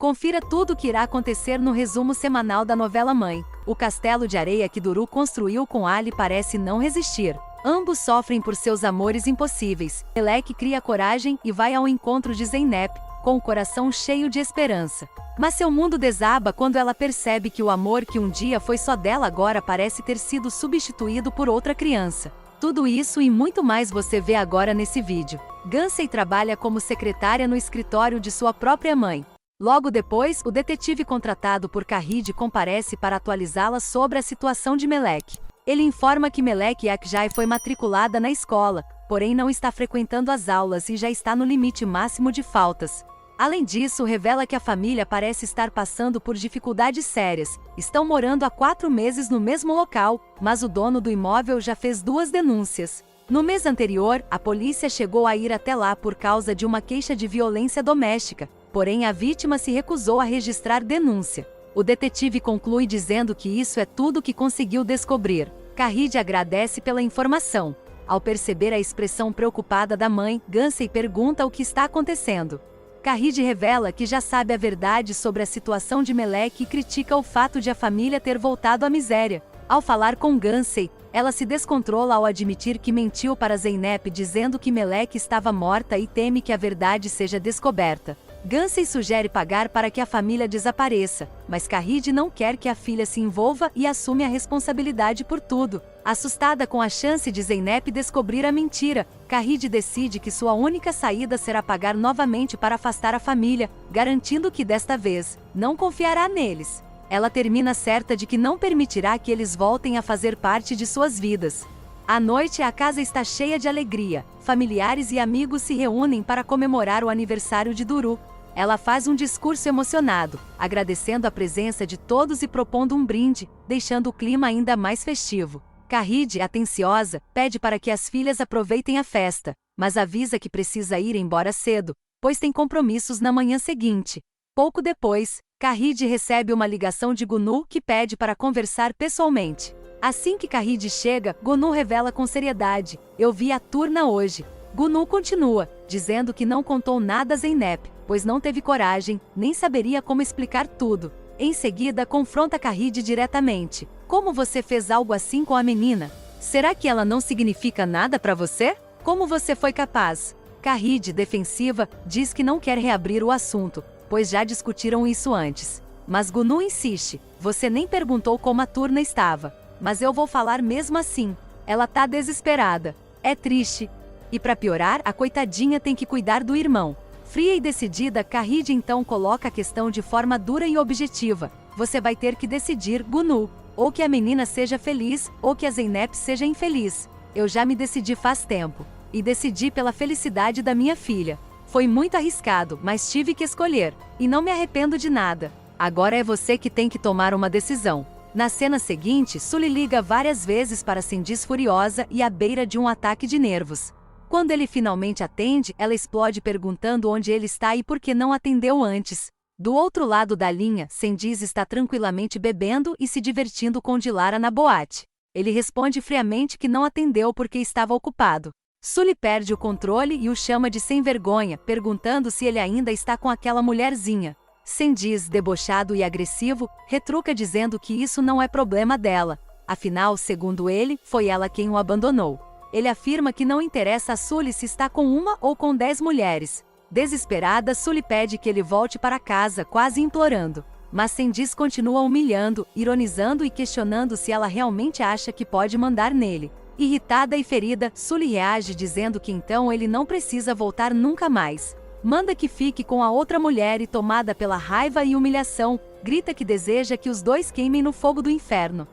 Confira tudo o que irá acontecer no resumo semanal da novela Mãe. O castelo de areia que Duru construiu com Ali parece não resistir. Ambos sofrem por seus amores impossíveis. Melek cria coragem e vai ao encontro de Zeynep, com o coração cheio de esperança. Mas seu mundo desaba quando ela percebe que o amor que um dia foi só dela agora parece ter sido substituído por outra criança. Tudo isso e muito mais você vê agora nesse vídeo. Gansey trabalha como secretária no escritório de sua própria mãe. Logo depois, o detetive contratado por Kahide comparece para atualizá-la sobre a situação de Melek. Ele informa que Melek Akjai foi matriculada na escola, porém não está frequentando as aulas e já está no limite máximo de faltas. Além disso, revela que a família parece estar passando por dificuldades sérias. Estão morando há 4 meses no mesmo local, mas o dono do imóvel já fez 2 denúncias. No mês anterior, a polícia chegou a ir até lá por causa de uma queixa de violência doméstica, porém a vítima se recusou a registrar denúncia. O detetive conclui dizendo que isso é tudo que conseguiu descobrir. Kahide agradece pela informação. Ao perceber a expressão preocupada da mãe, Gansey pergunta o que está acontecendo. Kahide revela que já sabe a verdade sobre a situação de Melek e critica o fato de a família ter voltado à miséria. Ao falar com Gansey, ela se descontrola ao admitir que mentiu para Zeynep dizendo que Melek estava morta e teme que a verdade seja descoberta. Gansey sugere pagar para que a família desapareça, mas Kahide não quer que a filha se envolva e assume a responsabilidade por tudo. Assustada com a chance de Zeynep descobrir a mentira, Kahide decide que sua única saída será pagar novamente para afastar a família, garantindo que desta vez, não confiará neles. Ela termina certa de que não permitirá que eles voltem a fazer parte de suas vidas. À noite, a casa está cheia de alegria. Familiares e amigos se reúnem para comemorar o aniversário de Duru. Ela faz um discurso emocionado, agradecendo a presença de todos e propondo um brinde, deixando o clima ainda mais festivo. Kahide, atenciosa, pede para que as filhas aproveitem a festa, mas avisa que precisa ir embora cedo, pois tem compromissos na manhã seguinte. Pouco depois, Kahide recebe uma ligação de Gunu que pede para conversar pessoalmente. Assim que Kahide chega, Gunu revela com seriedade: "Eu vi a Turna hoje." Gunu continua, dizendo que não contou nada a Zeynep, pois não teve coragem, nem saberia como explicar tudo. Em seguida, confronta Kahide diretamente: "Como você fez algo assim com a menina? Será que ela não significa nada para você? Como você foi capaz?" Kahide, defensiva, diz que não quer reabrir o assunto, pois já discutiram isso antes. Mas Gunu insiste: "Você nem perguntou como a Turna estava. Mas eu vou falar mesmo assim. Ela tá desesperada. É triste. E para piorar, a coitadinha tem que cuidar do irmão." Fria e decidida, Kahide então coloca a questão de forma dura e objetiva: "Você vai ter que decidir, Gunu. Ou que a menina seja feliz, ou que a Zeynep seja infeliz. Eu já me decidi faz tempo. E decidi pela felicidade da minha filha. Foi muito arriscado, mas tive que escolher. E não me arrependo de nada. Agora é você que tem que tomar uma decisão." Na cena seguinte, Sully liga várias vezes para Cendiz furiosa e à beira de um ataque de nervos. Quando ele finalmente atende, ela explode perguntando onde ele está e por que não atendeu antes. Do outro lado da linha, Cendiz está tranquilamente bebendo e se divertindo com Dilara na boate. Ele responde friamente que não atendeu porque estava ocupado. Sully perde o controle e o chama de sem vergonha, perguntando se ele ainda está com aquela mulherzinha. Cendiz, debochado e agressivo, retruca dizendo que isso não é problema dela. Afinal, segundo ele, foi ela quem o abandonou. Ele afirma que não interessa a Sully se está com uma ou com 10 mulheres. Desesperada, Sully pede que ele volte para casa, quase implorando. Mas Cendiz continua humilhando, ironizando e questionando se ela realmente acha que pode mandar nele. Irritada e ferida, Sully reage dizendo que então ele não precisa voltar nunca mais. Manda que fique com a outra mulher e, tomada pela raiva e humilhação, grita que deseja que os dois queimem no fogo do inferno.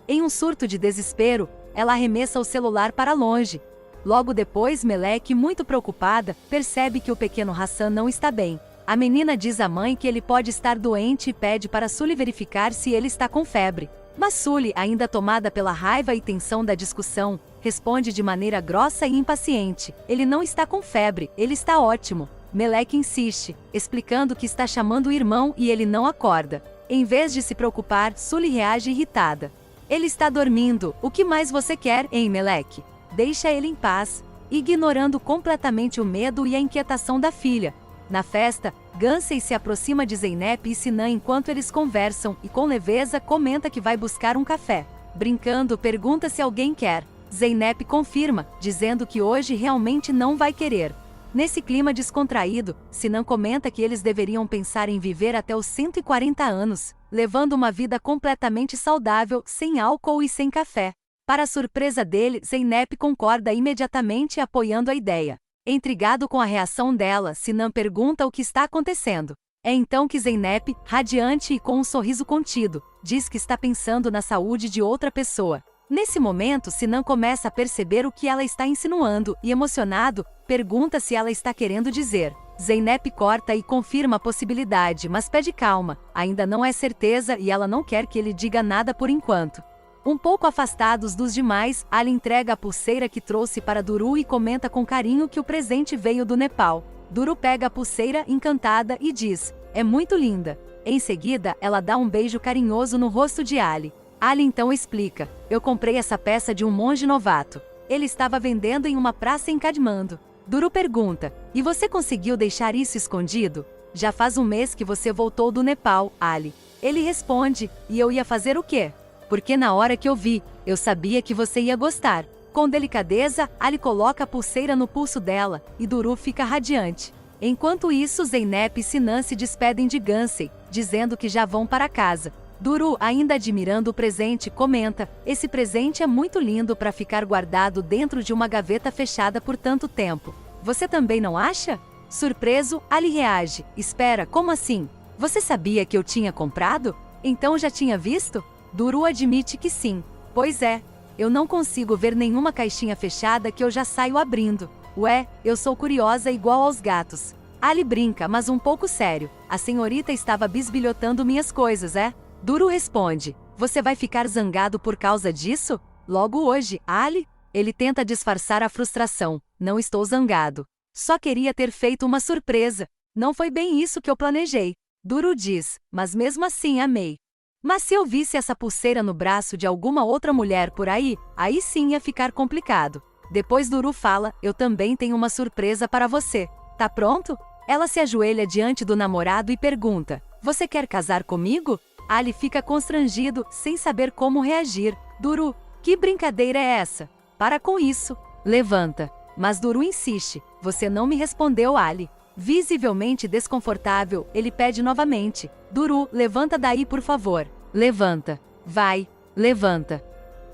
Em um surto de desespero, ela arremessa o celular para longe. Logo depois, Melek, muito preocupada, percebe que o pequeno Hassan não está bem. A menina diz à mãe que ele pode estar doente e pede para Sully verificar se ele está com febre. Mas Sully, ainda tomada pela raiva e tensão da discussão, responde de maneira grossa e impaciente: "Ele não está com febre, ele está ótimo." Melek insiste, explicando que está chamando o irmão e ele não acorda. Em vez de se preocupar, Sully reage irritada: "Ele está dormindo, o que mais você quer, hein, Melek? Deixa ele em paz." Ignorando completamente o medo e a inquietação da filha. Na festa, Gansey se aproxima de Zeynep e Sinan enquanto eles conversam e com leveza comenta que vai buscar um café. Brincando, pergunta se alguém quer. Zeynep confirma, dizendo que hoje realmente não vai querer. Nesse clima descontraído, Sinan comenta que eles deveriam pensar em viver até os 140 anos, levando uma vida completamente saudável, sem álcool e sem café. Para a surpresa dele, Zeynep concorda imediatamente apoiando a ideia. Intrigado com a reação dela, Sinan pergunta o que está acontecendo. É então que Zeynep, radiante e com um sorriso contido, diz que está pensando na saúde de outra pessoa. Nesse momento, Sinan começa a perceber o que ela está insinuando e, emocionado, pergunta se ela está querendo dizer. Zeynep corta e confirma a possibilidade, mas pede calma. Ainda não é certeza e ela não quer que ele diga nada por enquanto. Um pouco afastados dos demais, Ali entrega a pulseira que trouxe para Duru e comenta com carinho que o presente veio do Nepal. Duru pega a pulseira, encantada, e diz: "É muito linda." Em seguida, ela dá um beijo carinhoso no rosto de Ali. Ali então explica: "Eu comprei essa peça de um monge novato. Ele estava vendendo em uma praça em Katmandu." Duru pergunta: "E você conseguiu deixar isso escondido? Já faz um mês que você voltou do Nepal, Ali." Ele responde: "E eu ia fazer o quê? Porque na hora que eu vi, eu sabia que você ia gostar." Com delicadeza, Ali coloca a pulseira no pulso dela, e Duru fica radiante. Enquanto isso, Zeynep e Sinan se despedem de Gansey, dizendo que já vão para casa. Duru, ainda admirando o presente, comenta: "Esse presente é muito lindo para ficar guardado dentro de uma gaveta fechada por tanto tempo. Você também não acha?" Surpreso, Ali reage: "Espera, como assim? Você sabia que eu tinha comprado? Então já tinha visto?" Duru admite que sim. "Pois é, eu não consigo ver nenhuma caixinha fechada que eu já saio abrindo. Ué, eu sou curiosa igual aos gatos." Ali brinca, mas um pouco sério: "A senhorita estava bisbilhotando minhas coisas, é?" Duru responde: "Você vai ficar zangado por causa disso? Logo hoje, Ali?" Ele tenta disfarçar a frustração: "Não estou zangado. Só queria ter feito uma surpresa. Não foi bem isso que eu planejei." Duru diz: "Mas mesmo assim amei. Mas se eu visse essa pulseira no braço de alguma outra mulher por aí sim ia ficar complicado." Depois Duru fala: "Eu também tenho uma surpresa para você. Tá pronto?" Ela se ajoelha diante do namorado e pergunta: "Você quer casar comigo?" Ali fica constrangido, sem saber como reagir. "Duru, que brincadeira é essa? Para com isso." Levanta. Mas Duru insiste: "Você não me respondeu, Ali." Visivelmente desconfortável, ele pede novamente: "Duru, levanta daí por favor." "Levanta. Vai, levanta."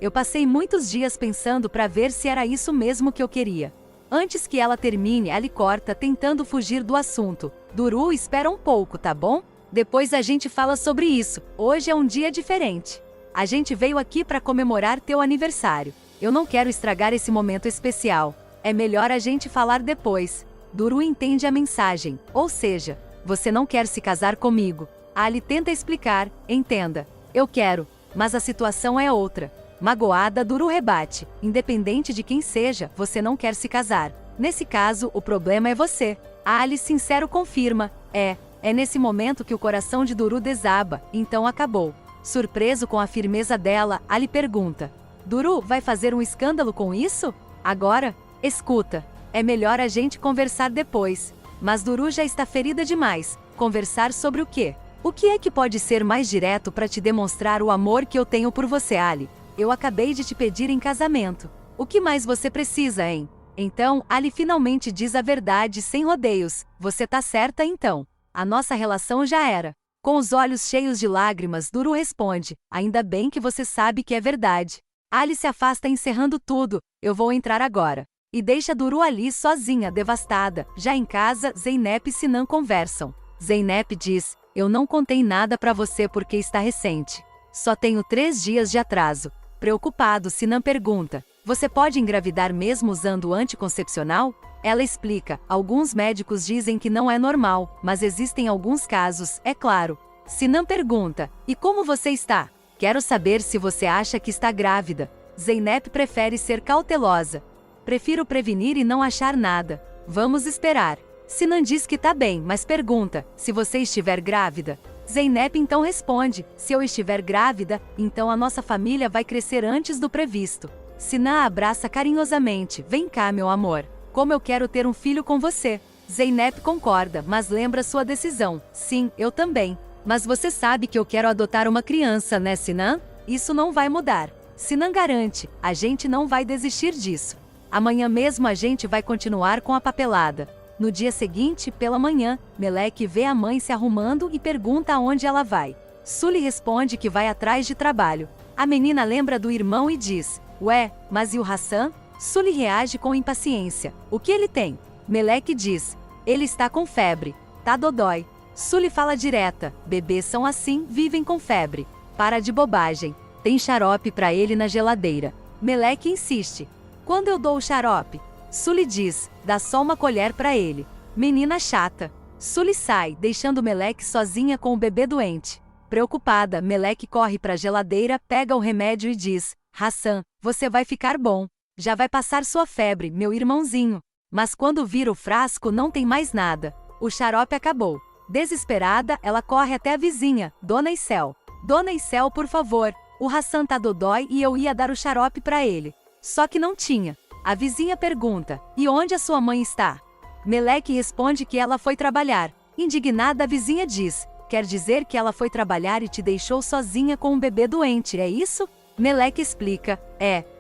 Eu passei muitos dias pensando para ver se era isso mesmo que eu queria. Antes que ela termine, Ali corta, tentando fugir do assunto: "Duru, espera um pouco, tá bom? Depois a gente fala sobre isso. Hoje é um dia diferente. A gente veio aqui para comemorar teu aniversário. Eu não quero estragar esse momento especial. É melhor a gente falar depois." Duru entende a mensagem, ou seja, "Você não quer se casar comigo." Ali tenta explicar: "Entenda. Eu quero, mas a situação é outra." Magoada, Duru rebate: "Independente de quem seja, você não quer se casar. Nesse caso, o problema é você." Ali sincero confirma: É nesse momento que o coração de Duru desaba, então acabou. Surpreso com a firmeza dela, Ali pergunta: "Duru, vai fazer um escândalo com isso? Agora? Escuta, é melhor a gente conversar depois." Mas Duru já está ferida demais. Conversar sobre o quê? O que é que pode ser mais direto para te demonstrar o amor que eu tenho por você, Ali? Eu acabei de te pedir em casamento. O que mais você precisa, hein? Então, Ali finalmente diz a verdade sem rodeios: "Você tá certa então. A nossa relação já era." Com os olhos cheios de lágrimas, Duru responde: "Ainda bem que você sabe que é verdade." Ali se afasta encerrando tudo: "Eu vou entrar agora." E deixa Duru ali sozinha, devastada. Já em casa, Zeynep e Sinan conversam. Zeynep diz: "Eu não contei nada pra você porque está recente. Só tenho 3 dias de atraso." Preocupado, Sinan pergunta: "Você pode engravidar mesmo usando anticoncepcional?" Ela explica: "Alguns médicos dizem que não é normal, mas existem alguns casos, é claro." Sinan pergunta: "E como você está? Quero saber se você acha que está grávida." Zeynep prefere ser cautelosa: "Prefiro prevenir e não achar nada. Vamos esperar." Sinan diz que tá bem, mas pergunta: "Se você estiver grávida?" Zeynep então responde: "Se eu estiver grávida, então a nossa família vai crescer antes do previsto." Sinan a abraça carinhosamente: "Vem cá, meu amor. Como eu quero ter um filho com você." Zeynep concorda, mas lembra sua decisão. Sim, eu também. Mas você sabe que eu quero adotar uma criança, né, Sinan? Isso não vai mudar. Sinan garante, a gente não vai desistir disso. Amanhã mesmo a gente vai continuar com a papelada. No dia seguinte, pela manhã, Meleque vê a mãe se arrumando e pergunta aonde ela vai. Sully responde que vai atrás de trabalho. A menina lembra do irmão e diz, ué, mas e o Hassan? Sully reage com impaciência. O que ele tem? Meleque diz, ele está com febre. Tá dodói. Sully fala direta, bebês são assim, vivem com febre. Para de bobagem. Tem xarope pra ele na geladeira. Meleque insiste. Quando eu dou o xarope? Sully diz, dá só uma colher pra ele. Menina chata. Sully sai, deixando Meleque sozinha com o bebê doente. Preocupada, Meleque corre pra geladeira, pega o remédio e diz, Hassan, você vai ficar bom. Já vai passar sua febre, meu irmãozinho. Mas quando vira o frasco não tem mais nada. O xarope acabou. Desesperada, ela corre até a vizinha, Dona Icel. Dona Icel, por favor, o Hassan tá dodói e eu ia dar o xarope pra ele. Só que não tinha. A vizinha pergunta, e onde a sua mãe está? Meleque responde que ela foi trabalhar. Indignada, a vizinha diz, quer dizer que ela foi trabalhar e te deixou sozinha com um bebê doente, é isso? Meleque explica,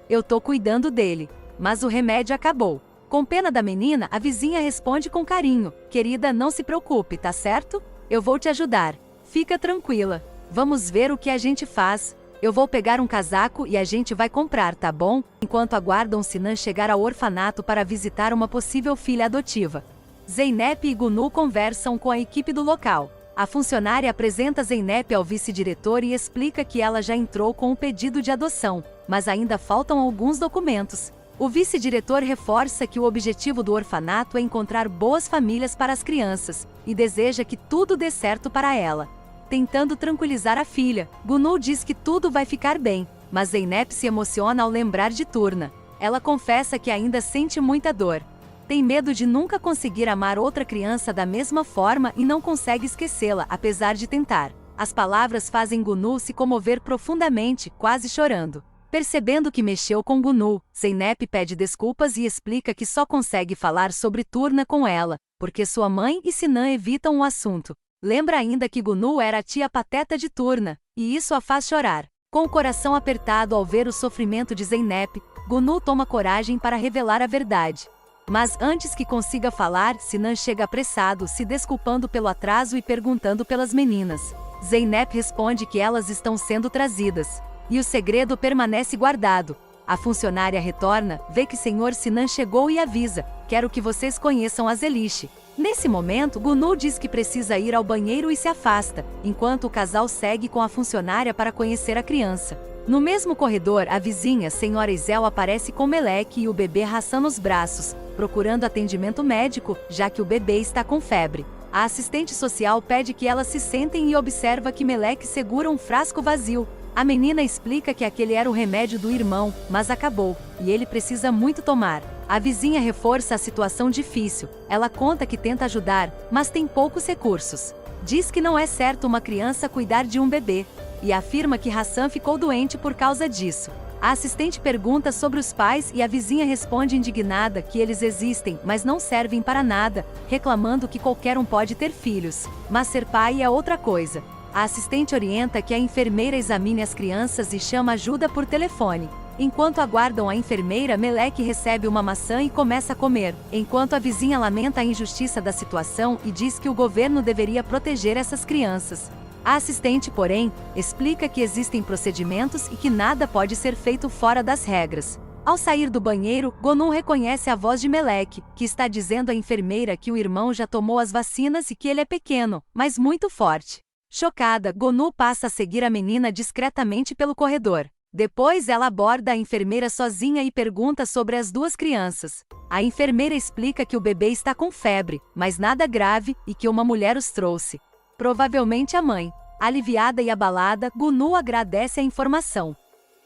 eu tô cuidando dele. Mas o remédio acabou. Com pena da menina, a vizinha responde com carinho, querida, não se preocupe, tá certo? Eu vou te ajudar. Fica tranquila. Vamos ver o que a gente faz. Eu vou pegar um casaco e a gente vai comprar, tá bom? Enquanto aguardam Sinan chegar ao orfanato para visitar uma possível filha adotiva. Zeynep e Gunu conversam com a equipe do local. A funcionária apresenta Zeynep ao vice-diretor e explica que ela já entrou com o pedido de adoção, mas ainda faltam alguns documentos. O vice-diretor reforça que o objetivo do orfanato é encontrar boas famílias para as crianças, e deseja que tudo dê certo para ela. Tentando tranquilizar a filha, Gunu diz que tudo vai ficar bem, mas Zeynep se emociona ao lembrar de Turna. Ela confessa que ainda sente muita dor. Tem medo de nunca conseguir amar outra criança da mesma forma e não consegue esquecê-la, apesar de tentar. As palavras fazem Gunu se comover profundamente, quase chorando. Percebendo que mexeu com Gunu, Zeynep pede desculpas e explica que só consegue falar sobre Turna com ela, porque sua mãe e Sinan evitam o assunto. Lembra ainda que Gunu era a tia pateta de Turna, e isso a faz chorar. Com o coração apertado ao ver o sofrimento de Zeynep, Gunu toma coragem para revelar a verdade. Mas antes que consiga falar, Sinan chega apressado, se desculpando pelo atraso e perguntando pelas meninas. Zeynep responde que elas estão sendo trazidas. E o segredo permanece guardado. A funcionária retorna, vê que Senhor Sinan chegou e avisa, quero que vocês conheçam a Zelish. Nesse momento, Gunu diz que precisa ir ao banheiro e se afasta, enquanto o casal segue com a funcionária para conhecer a criança. No mesmo corredor, a vizinha, Senhora Isel, aparece com Meleque e o bebê Hassan nos braços, procurando atendimento médico, já que o bebê está com febre. A assistente social pede que elas se sentem e observa que Meleque segura um frasco vazio. A menina explica que aquele era o remédio do irmão, mas acabou, e ele precisa muito tomar. A vizinha reforça a situação difícil. Ela conta que tenta ajudar, mas tem poucos recursos. Diz que não é certo uma criança cuidar de um bebê, e afirma que Hassan ficou doente por causa disso. A assistente pergunta sobre os pais e a vizinha responde indignada que eles existem, mas não servem para nada, reclamando que qualquer um pode ter filhos, mas ser pai é outra coisa. A assistente orienta que a enfermeira examine as crianças e chama ajuda por telefone. Enquanto aguardam a enfermeira, Meleque recebe uma maçã e começa a comer, enquanto a vizinha lamenta a injustiça da situação e diz que o governo deveria proteger essas crianças. A assistente, porém, explica que existem procedimentos e que nada pode ser feito fora das regras. Ao sair do banheiro, Gunu reconhece a voz de Meleque, que está dizendo à enfermeira que o irmão já tomou as vacinas e que ele é pequeno, mas muito forte. Chocada, Gunu passa a seguir a menina discretamente pelo corredor. Depois ela aborda a enfermeira sozinha e pergunta sobre as duas crianças. A enfermeira explica que o bebê está com febre, mas nada grave, e que uma mulher os trouxe. Provavelmente a mãe. Aliviada e abalada, Gunu agradece a informação.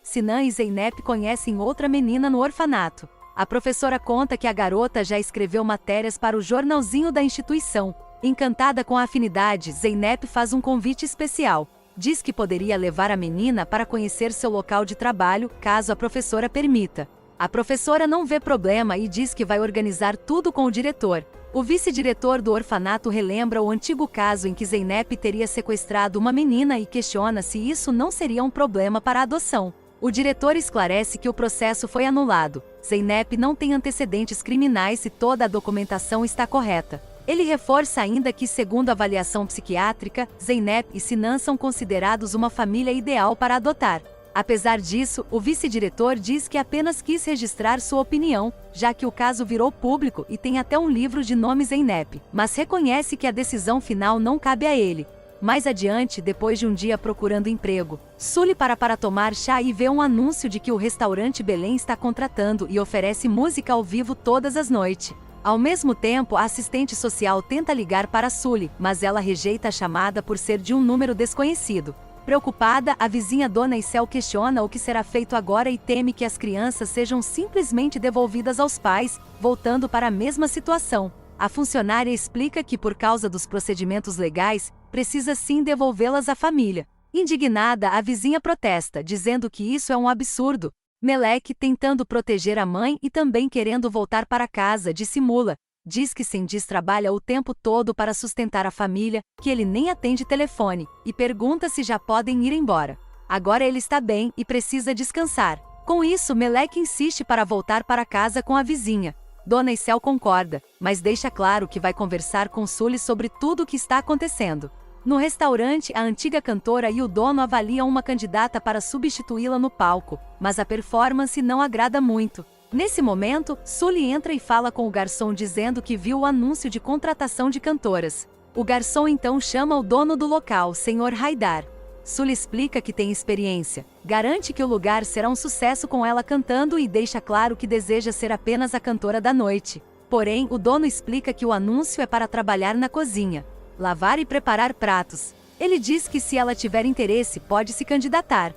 Sinan e Zeynep conhecem outra menina no orfanato. A professora conta que a garota já escreveu matérias para o jornalzinho da instituição. Encantada com a afinidade, Zeynep faz um convite especial. Diz que poderia levar a menina para conhecer seu local de trabalho, caso a professora permita. A professora não vê problema e diz que vai organizar tudo com o diretor. O vice-diretor do orfanato relembra o antigo caso em que Zeynep teria sequestrado uma menina e questiona se isso não seria um problema para a adoção. O diretor esclarece que o processo foi anulado. Zeynep não tem antecedentes criminais e toda a documentação está correta. Ele reforça ainda que, segundo a avaliação psiquiátrica, Zeynep e Sinan são considerados uma família ideal para adotar. Apesar disso, o vice-diretor diz que apenas quis registrar sua opinião, já que o caso virou público e tem até um livro de nome Zeynep, mas reconhece que a decisão final não cabe a ele. Mais adiante, depois de um dia procurando emprego, Sully para tomar chá e vê um anúncio de que o restaurante Belém está contratando e oferece música ao vivo todas as noites. Ao mesmo tempo, a assistente social tenta ligar para Sully, mas ela rejeita a chamada por ser de um número desconhecido. Preocupada, a vizinha Dona Isel questiona o que será feito agora e teme que as crianças sejam simplesmente devolvidas aos pais, voltando para a mesma situação. A funcionária explica que, por causa dos procedimentos legais, precisa sim devolvê-las à família. Indignada, a vizinha protesta, dizendo que isso é um absurdo. Melek, tentando proteger a mãe e também querendo voltar para casa, dissimula. Diz que Sendiz trabalha o tempo todo para sustentar a família, que ele nem atende telefone, e pergunta se já podem ir embora. Agora ele está bem e precisa descansar. Com isso, Melek insiste para voltar para casa com a vizinha. Dona Isel concorda, mas deixa claro que vai conversar com Sully sobre tudo o que está acontecendo. No restaurante, a antiga cantora e o dono avaliam uma candidata para substituí-la no palco, mas a performance não agrada muito. Nesse momento, Sully entra e fala com o garçom dizendo que viu o anúncio de contratação de cantoras. O garçom então chama o dono do local, Sr. Haidar. Sully explica que tem experiência, garante que o lugar será um sucesso com ela cantando e deixa claro que deseja ser apenas a cantora da noite. Porém, o dono explica que o anúncio é para trabalhar na cozinha, lavar e preparar pratos. Ele diz que se ela tiver interesse, pode se candidatar.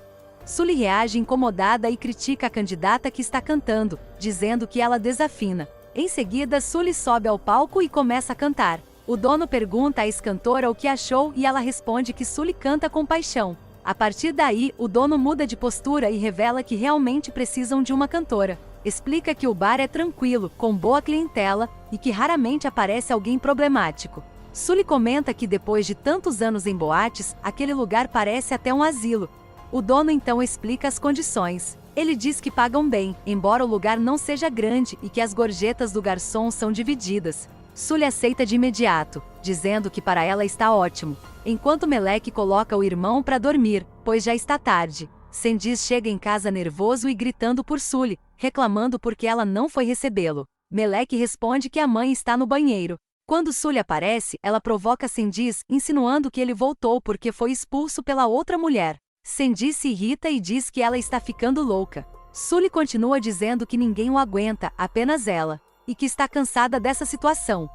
Sully reage incomodada e critica a candidata que está cantando, dizendo que ela desafina. Em seguida, Sully sobe ao palco e começa a cantar. O dono pergunta à ex-cantora o que achou e ela responde que Sully canta com paixão. A partir daí, o dono muda de postura e revela que realmente precisam de uma cantora. Explica que o bar é tranquilo, com boa clientela, e que raramente aparece alguém problemático. Sully comenta que depois de tantos anos em boates, aquele lugar parece até um asilo. O dono então explica as condições. Ele diz que pagam bem, embora o lugar não seja grande e que as gorjetas do garçom são divididas. Sully aceita de imediato, dizendo que para ela está ótimo, enquanto Melek coloca o irmão para dormir, pois já está tarde. Sendiz chega em casa nervoso e gritando por Sully, reclamando porque ela não foi recebê-lo. Melek responde que a mãe está no banheiro. Quando Sully aparece, ela provoca Sendiz, insinuando que ele voltou porque foi expulso pela outra mulher. Sendiz se irrita e diz que ela está ficando louca. Sully continua dizendo que ninguém o aguenta, apenas ela, e que está cansada dessa situação.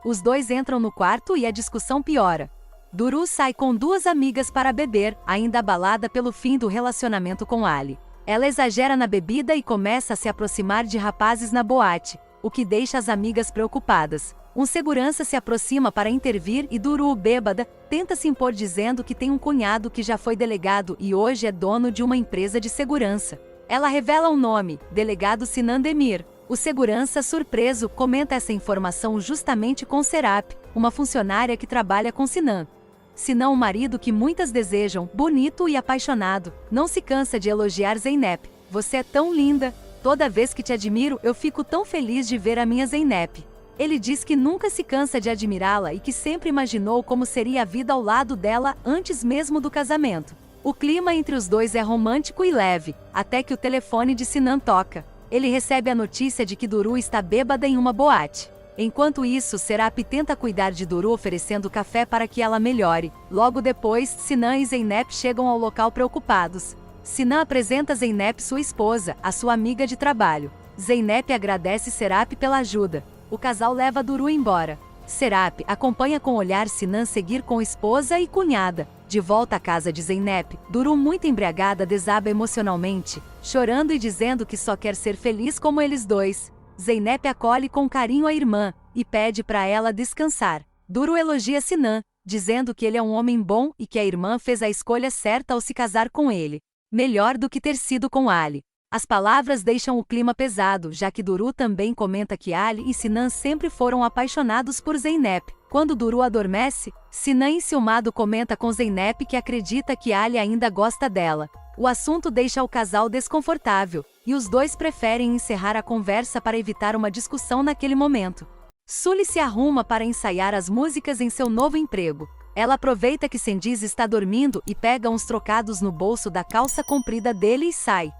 Os dois entram no quarto e a discussão piora. Duru sai com duas amigas para beber, ainda abalada pelo fim do relacionamento com Ali. Ela exagera na bebida e começa a se aproximar de rapazes na boate, o que deixa as amigas preocupadas. Um segurança se aproxima para intervir e Duru, bêbada, tenta se impor dizendo que tem um cunhado que já foi delegado e hoje é dono de uma empresa de segurança. Ela revela o nome, delegado Sinan Demir. O segurança, surpreso, comenta essa informação justamente com Serap, uma funcionária que trabalha com Sinan. Sinan, o marido que muitas desejam, bonito e apaixonado, não se cansa de elogiar Zeynep. Você é tão linda, toda vez que te admiro eu fico tão feliz de ver a minha Zeynep. Ele diz que nunca se cansa de admirá-la e que sempre imaginou como seria a vida ao lado dela antes mesmo do casamento. O clima entre os dois é romântico e leve, até que o telefone de Sinan toca. Ele recebe a notícia de que Duru está bêbada em uma boate. Enquanto isso, Serap tenta cuidar de Duru oferecendo café para que ela melhore. Logo depois, Sinan e Zeynep chegam ao local preocupados. Sinan apresenta Zeynep sua esposa, a sua amiga de trabalho. Zeynep agradece Serap pela ajuda. O casal leva Duru embora. Serap acompanha com o olhar Sinan seguir com esposa e cunhada. De volta à casa de Zeynep, Duru, muito embriagada, desaba emocionalmente, chorando e dizendo que só quer ser feliz como eles dois. Zeynep acolhe com carinho a irmã e pede para ela descansar. Duru elogia Sinan, dizendo que ele é um homem bom e que a irmã fez a escolha certa ao se casar com ele. Melhor do que ter sido com Ali. As palavras deixam o clima pesado, já que Duru também comenta que Ali e Sinan sempre foram apaixonados por Zeynep. Quando Duru adormece, Sinan enciumado comenta com Zeynep que acredita que Ali ainda gosta dela. O assunto deixa o casal desconfortável, e os dois preferem encerrar a conversa para evitar uma discussão naquele momento. Sully se arruma para ensaiar as músicas em seu novo emprego. Ela aproveita que Cengiz está dormindo e pega uns trocados no bolso da calça comprida dele e sai.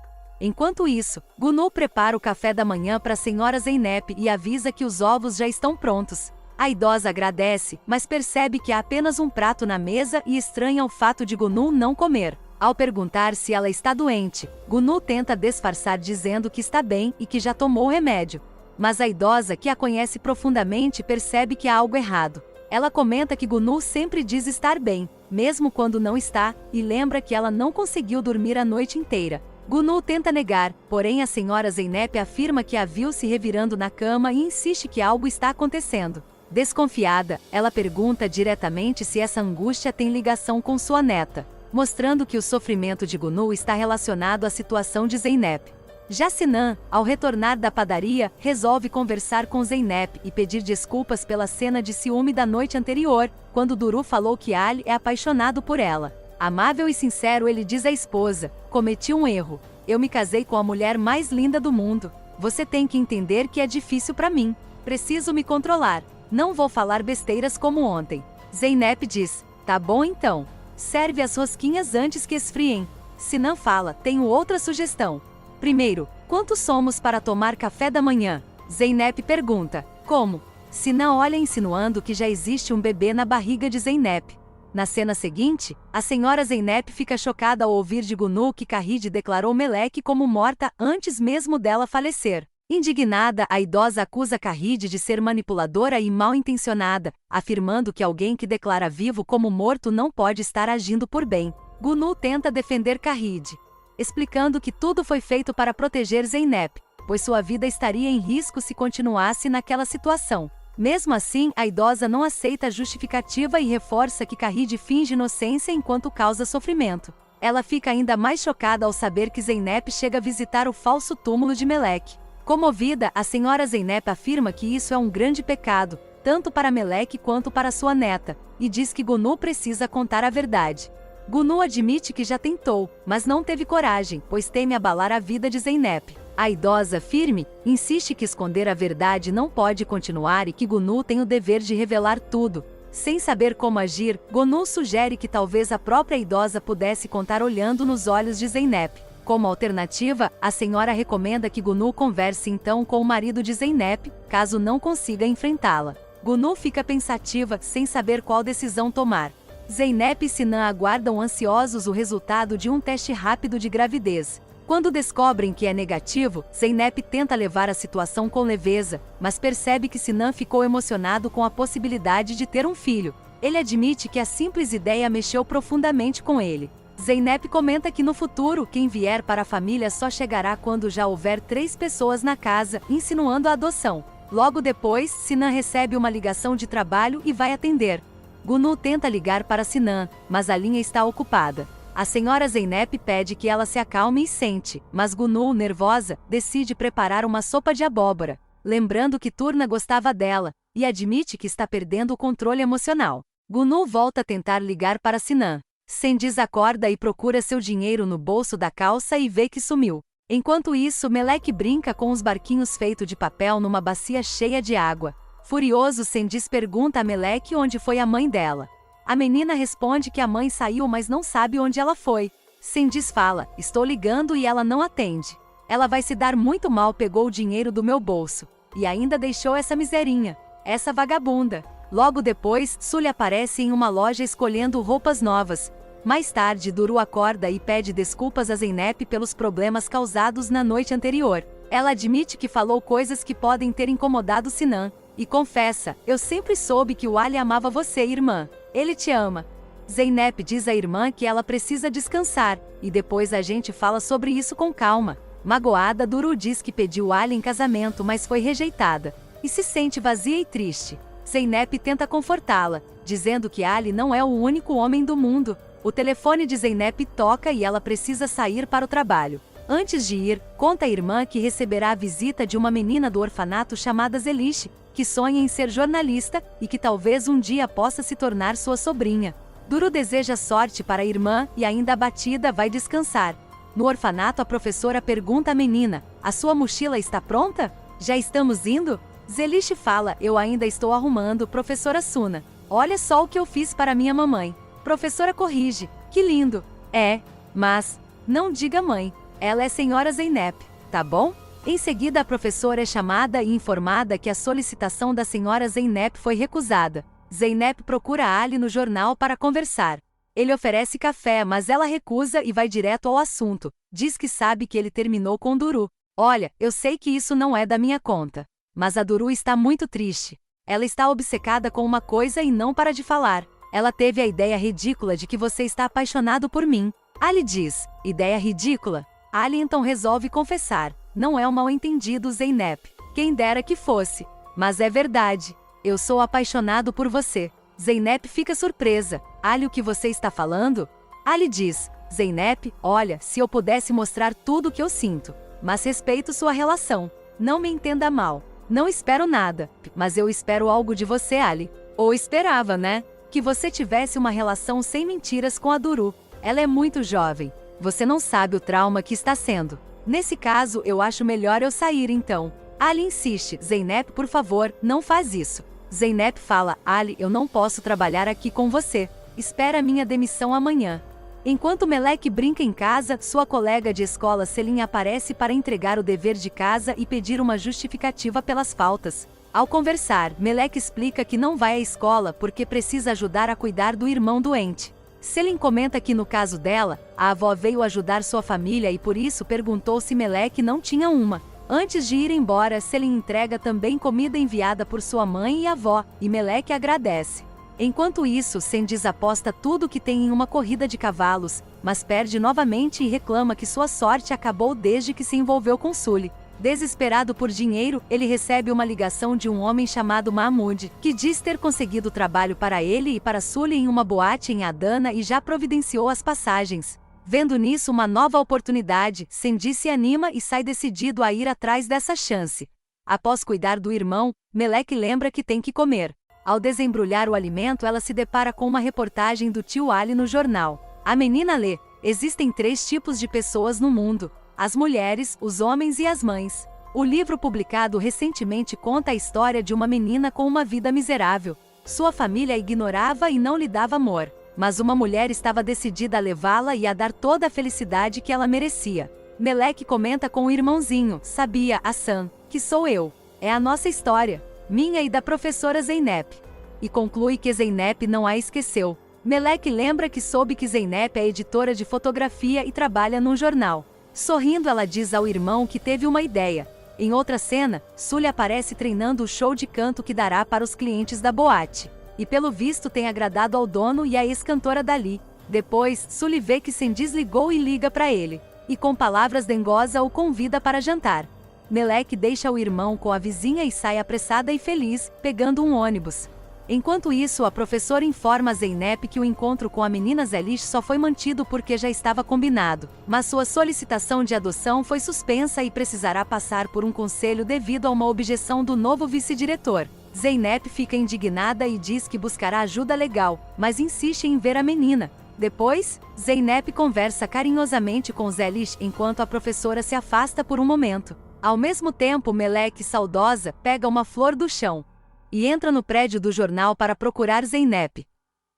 Enquanto isso, Gunu prepara o café da manhã para a senhora Zeynep e avisa que os ovos já estão prontos. A idosa agradece, mas percebe que há apenas um prato na mesa e estranha o fato de Gunu não comer. Ao perguntar se ela está doente, Gunu tenta disfarçar dizendo que está bem e que já tomou o remédio. Mas a idosa, que a conhece profundamente, percebe que há algo errado. Ela comenta que Gunu sempre diz estar bem, mesmo quando não está, e lembra que ela não conseguiu dormir a noite inteira. Gunu tenta negar, porém a senhora Zeynep afirma que a viu se revirando na cama e insiste que algo está acontecendo. Desconfiada, ela pergunta diretamente se essa angústia tem ligação com sua neta, mostrando que o sofrimento de Gunu está relacionado à situação de Zeynep. Já Sinan, ao retornar da padaria, resolve conversar com Zeynep e pedir desculpas pela cena de ciúme da noite anterior, quando Duru falou que Ali é apaixonado por ela. Amável e sincero, ele diz à esposa: cometi um erro. Eu me casei com a mulher mais linda do mundo. Você tem que entender que é difícil para mim. Preciso me controlar. Não vou falar besteiras como ontem. Zeynep diz: tá bom então. Serve as rosquinhas antes que esfriem. Sinan fala: tenho outra sugestão. Primeiro, quantos somos para tomar café da manhã? Zeynep pergunta: como? Sinan olha insinuando que já existe um bebê na barriga de Zeynep. Na cena seguinte, a senhora Zeynep fica chocada ao ouvir de Gunu que Kahide declarou Melek como morta antes mesmo dela falecer. Indignada, a idosa acusa Kahide de ser manipuladora e mal-intencionada, afirmando que alguém que declara vivo como morto não pode estar agindo por bem. Gunu tenta defender Kahide, explicando que tudo foi feito para proteger Zeynep, pois sua vida estaria em risco se continuasse naquela situação. Mesmo assim, a idosa não aceita a justificativa e reforça que Kahide finge inocência enquanto causa sofrimento. Ela fica ainda mais chocada ao saber que Zeynep chega a visitar o falso túmulo de Melek. Comovida, a senhora Zeynep afirma que isso é um grande pecado, tanto para Melek quanto para sua neta, e diz que Gunu precisa contar a verdade. Gunu admite que já tentou, mas não teve coragem, pois teme abalar a vida de Zeynep. A idosa, firme, insiste que esconder a verdade não pode continuar e que Gunu tem o dever de revelar tudo. Sem saber como agir, Gunu sugere que talvez a própria idosa pudesse contar olhando nos olhos de Zeynep. Como alternativa, a senhora recomenda que Gunu converse então com o marido de Zeynep, caso não consiga enfrentá-la. Gunu fica pensativa, sem saber qual decisão tomar. Zeynep e Sinan aguardam ansiosos o resultado de um teste rápido de gravidez. Quando descobrem que é negativo, Zeynep tenta levar a situação com leveza, mas percebe que Sinan ficou emocionado com a possibilidade de ter um filho. Ele admite que a simples ideia mexeu profundamente com ele. Zeynep comenta que no futuro, quem vier para a família só chegará quando já houver 3 pessoas na casa, insinuando a adoção. Logo depois, Sinan recebe uma ligação de trabalho e vai atender. Gunu tenta ligar para Sinan, mas a linha está ocupada. A senhora Zeynep pede que ela se acalme e sente, mas Gunu, nervosa, decide preparar uma sopa de abóbora, lembrando que Turna gostava dela, e admite que está perdendo o controle emocional. Gunu volta a tentar ligar para Sinan. Cengiz acorda e procura seu dinheiro no bolso da calça e vê que sumiu. Enquanto isso, Melek brinca com os barquinhos feitos de papel numa bacia cheia de água. Furioso, Cengiz pergunta a Melek onde foi a mãe dela. A menina responde que a mãe saiu, mas não sabe onde ela foi. Cengiz fala: estou ligando e ela não atende. Ela vai se dar muito mal, pegou o dinheiro do meu bolso. E ainda deixou essa miserinha. Essa vagabunda. Logo depois, Sully aparece em uma loja escolhendo roupas novas. Mais tarde, Duru acorda e pede desculpas a Zeynep pelos problemas causados na noite anterior. Ela admite que falou coisas que podem ter incomodado Sinan. E confessa: eu sempre soube que o Ali amava você, irmã. Ele te ama. Zeynep diz à irmã que ela precisa descansar, e depois a gente fala sobre isso com calma. Magoada, Duru diz que pediu Ali em casamento, mas foi rejeitada, e se sente vazia e triste. Zeynep tenta confortá-la, dizendo que Ali não é o único homem do mundo. O telefone de Zeynep toca e ela precisa sair para o trabalho. Antes de ir, conta à irmã que receberá a visita de uma menina do orfanato chamada Zelish, que sonha em ser jornalista e que talvez um dia possa se tornar sua sobrinha. Duru deseja sorte para a irmã e, ainda abatida, vai descansar. No orfanato, a professora pergunta à menina: "A sua mochila está pronta? Já estamos indo?" Zelish fala: "Eu ainda estou arrumando, professora Suna. Olha só o que eu fiz para minha mamãe." Professora corrige: "Que lindo." "É, mas não diga mãe. Ela é senhora Zeynep, tá bom?" Em seguida, a professora é chamada e informada que a solicitação da senhora Zeynep foi recusada. Zeynep procura Ali no jornal para conversar. Ele oferece café, mas ela recusa e vai direto ao assunto. Diz que sabe que ele terminou com Duru. "Olha, eu sei que isso não é da minha conta. Mas a Duru está muito triste. Ela está obcecada com uma coisa e não para de falar. Ela teve a ideia ridícula de que você está apaixonado por mim." Ali diz: "Ideia ridícula?" Ali então resolve confessar: "Não é um mal-entendido, Zeynep. Quem dera que fosse. Mas é verdade. Eu sou apaixonado por você." Zeynep fica surpresa. "Ali, o que você está falando?" Ali diz: "Zeynep, olha, se eu pudesse mostrar tudo o que eu sinto. Mas respeito sua relação. Não me entenda mal. Não espero nada. Mas eu espero algo de você, Ali. Ou esperava, né? Que você tivesse uma relação sem mentiras com a Duru. Ela é muito jovem. Você não sabe o trauma que está sendo. Nesse caso, eu acho melhor eu sair então." Ali insiste: "Zeynep, por favor, não faz isso." Zeynep fala: "Ali, eu não posso trabalhar aqui com você. Espera minha demissão amanhã." Enquanto Melek brinca em casa, sua colega de escola Selim aparece para entregar o dever de casa e pedir uma justificativa pelas faltas. Ao conversar, Melek explica que não vai à escola porque precisa ajudar a cuidar do irmão doente. Selim comenta que no caso dela, a avó veio ajudar sua família e por isso perguntou se Melek não tinha uma. Antes de ir embora, Selim entrega também comida enviada por sua mãe e avó, e Melek agradece. Enquanto isso, Cendiz aposta tudo que tem em uma corrida de cavalos, mas perde novamente e reclama que sua sorte acabou desde que se envolveu com Sully. Desesperado por dinheiro, ele recebe uma ligação de um homem chamado Mahmoud, que diz ter conseguido trabalho para ele e para Sully em uma boate em Adana e já providenciou as passagens. Vendo nisso uma nova oportunidade, Cendiz se anima e sai decidido a ir atrás dessa chance. Após cuidar do irmão, Melek lembra que tem que comer. Ao desembrulhar o alimento, ela se depara com uma reportagem do tio Ali no jornal. A menina lê: "Existem 3 tipos de pessoas no mundo: as mulheres, os homens e as mães." O livro publicado recentemente conta a história de uma menina com uma vida miserável. Sua família a ignorava e não lhe dava amor. Mas uma mulher estava decidida a levá-la e a dar toda a felicidade que ela merecia. Melek comenta com o irmãozinho: "Sabia, Hassan, que sou eu. É a nossa história, minha e da professora Zeynep." E conclui que Zeynep não a esqueceu. Melek lembra que soube que Zeynep é editora de fotografia e trabalha num jornal. Sorrindo, ela diz ao irmão que teve uma ideia. Em outra cena, Sully aparece treinando o show de canto que dará para os clientes da boate. E pelo visto tem agradado ao dono e à ex-cantora dali. Depois, Sully vê que Cendiz ligou e liga para ele. E com palavras dengosa o convida para jantar. Melek deixa o irmão com a vizinha e sai apressada e feliz, pegando um ônibus. Enquanto isso, a professora informa a Zeynep que o encontro com a menina Zelish só foi mantido porque já estava combinado, mas sua solicitação de adoção foi suspensa e precisará passar por um conselho devido a uma objeção do novo vice-diretor. Zeynep fica indignada e diz que buscará ajuda legal, mas insiste em ver a menina. Depois, Zeynep conversa carinhosamente com Zelish enquanto a professora se afasta por um momento. Ao mesmo tempo, Melek, saudosa, pega uma flor do chão e entra no prédio do jornal para procurar Zeynep.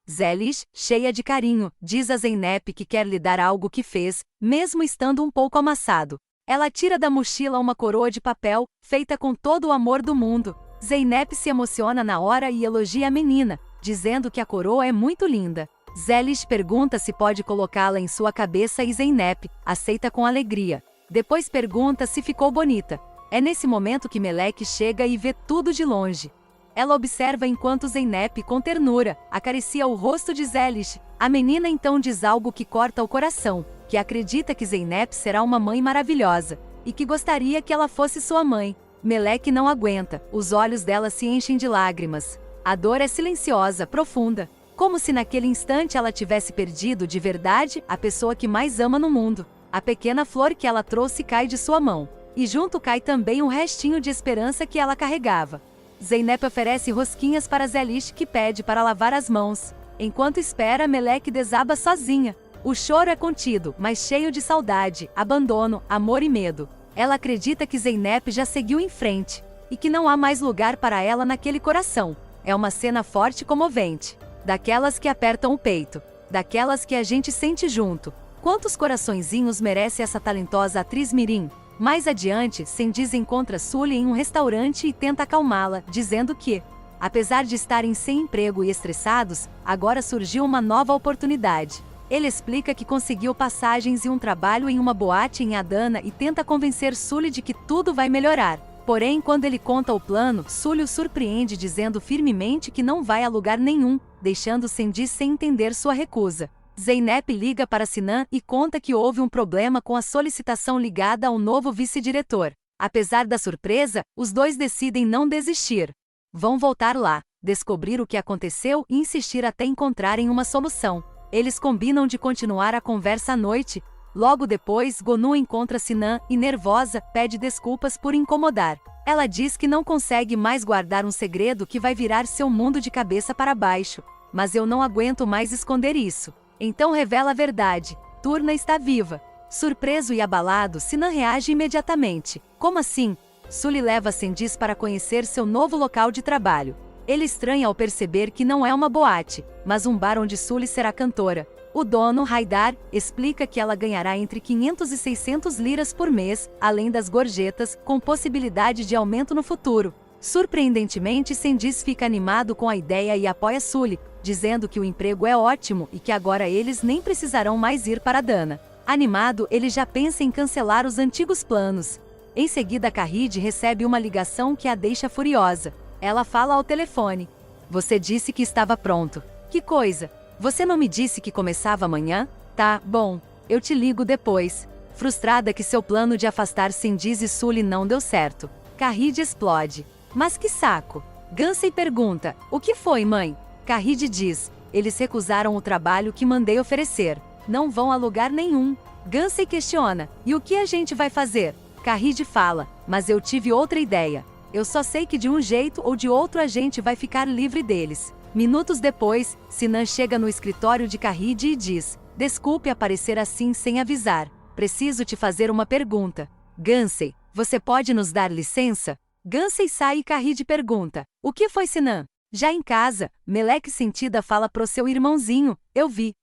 Zelish, cheia de carinho, diz a Zeynep que quer lhe dar algo que fez, mesmo estando um pouco amassado. Ela tira da mochila uma coroa de papel, feita com todo o amor do mundo. Zeynep se emociona na hora e elogia a menina, dizendo que a coroa é muito linda. Zelish pergunta se pode colocá-la em sua cabeça e Zeynep aceita com alegria. Depois pergunta se ficou bonita. É nesse momento que Melek chega e vê tudo de longe. Ela observa enquanto Zeynep, com ternura, acaricia o rosto de Zelish. A menina então diz algo que corta o coração, que acredita que Zeynep será uma mãe maravilhosa, e que gostaria que ela fosse sua mãe. Melek não aguenta, os olhos dela se enchem de lágrimas. A dor é silenciosa, profunda, como se naquele instante ela tivesse perdido de verdade a pessoa que mais ama no mundo. A pequena flor que ela trouxe cai de sua mão. E junto cai também um restinho de esperança que ela carregava. Zeynep oferece rosquinhas para Zelish, que pede para lavar as mãos. Enquanto espera, Meleque desaba sozinha. O choro é contido, mas cheio de saudade, abandono, amor e medo. Ela acredita que Zeynep já seguiu em frente, e que não há mais lugar para ela naquele coração. É uma cena forte e comovente. Daquelas que apertam o peito. Daquelas que a gente sente junto. Quantos coraçõezinhos merece essa talentosa atriz mirim? Mais adiante, Cendiz encontra Sully em um restaurante e tenta acalmá-la, dizendo que, apesar de estarem sem emprego e estressados, agora surgiu uma nova oportunidade. Ele explica que conseguiu passagens e um trabalho em uma boate em Adana e tenta convencer Sully de que tudo vai melhorar. Porém, quando ele conta o plano, Sully o surpreende dizendo firmemente que não vai a lugar nenhum, deixando Cendiz sem entender sua recusa. Zeynep liga para Sinan e conta que houve um problema com a solicitação ligada ao novo vice-diretor. Apesar da surpresa, os dois decidem não desistir. Vão voltar lá, descobrir o que aconteceu e insistir até encontrarem uma solução. Eles combinam de continuar a conversa à noite. Logo depois, Gonu encontra Sinan e, nervosa, pede desculpas por incomodar. Ela diz que não consegue mais guardar um segredo que vai virar seu mundo de cabeça para baixo. Mas eu não aguento mais esconder isso. Então revela a verdade. Turna está viva. Surpreso e abalado, Sinan reage imediatamente. Como assim? Sully leva Cendiz para conhecer seu novo local de trabalho. Ele estranha ao perceber que não é uma boate, mas um bar onde Sully será cantora. O dono, Haidar, explica que ela ganhará entre 500 e 600 liras por mês, além das gorjetas, com possibilidade de aumento no futuro. Surpreendentemente, Cendiz fica animado com a ideia e apoia Sully, dizendo que o emprego é ótimo e que agora eles nem precisarão mais ir para Dana. Animado, ele já pensa em cancelar os antigos planos. Em seguida, Kahid recebe uma ligação que a deixa furiosa. Ela fala ao telefone. Você disse que estava pronto. Que coisa? Você não me disse que começava amanhã? Tá, bom. Eu te ligo depois. Frustrada que seu plano de afastar Cendiz e Sully não deu certo. Kahid explode. Mas que saco! Gansey pergunta, o que foi, mãe? Kahid diz, eles recusaram o trabalho que mandei oferecer. Não vão a lugar nenhum. Gansey questiona, e o que a gente vai fazer? Kahid fala, mas eu tive outra ideia. Eu só sei que de um jeito ou de outro a gente vai ficar livre deles. Minutos depois, Sinan chega no escritório de Kahid e diz, desculpe aparecer assim sem avisar. Preciso te fazer uma pergunta. Gansey, você pode nos dar licença? Gansey sai e Kahid pergunta, o que foi, Sinan? Já em casa, Meleque sentida fala pro seu irmãozinho, eu vi.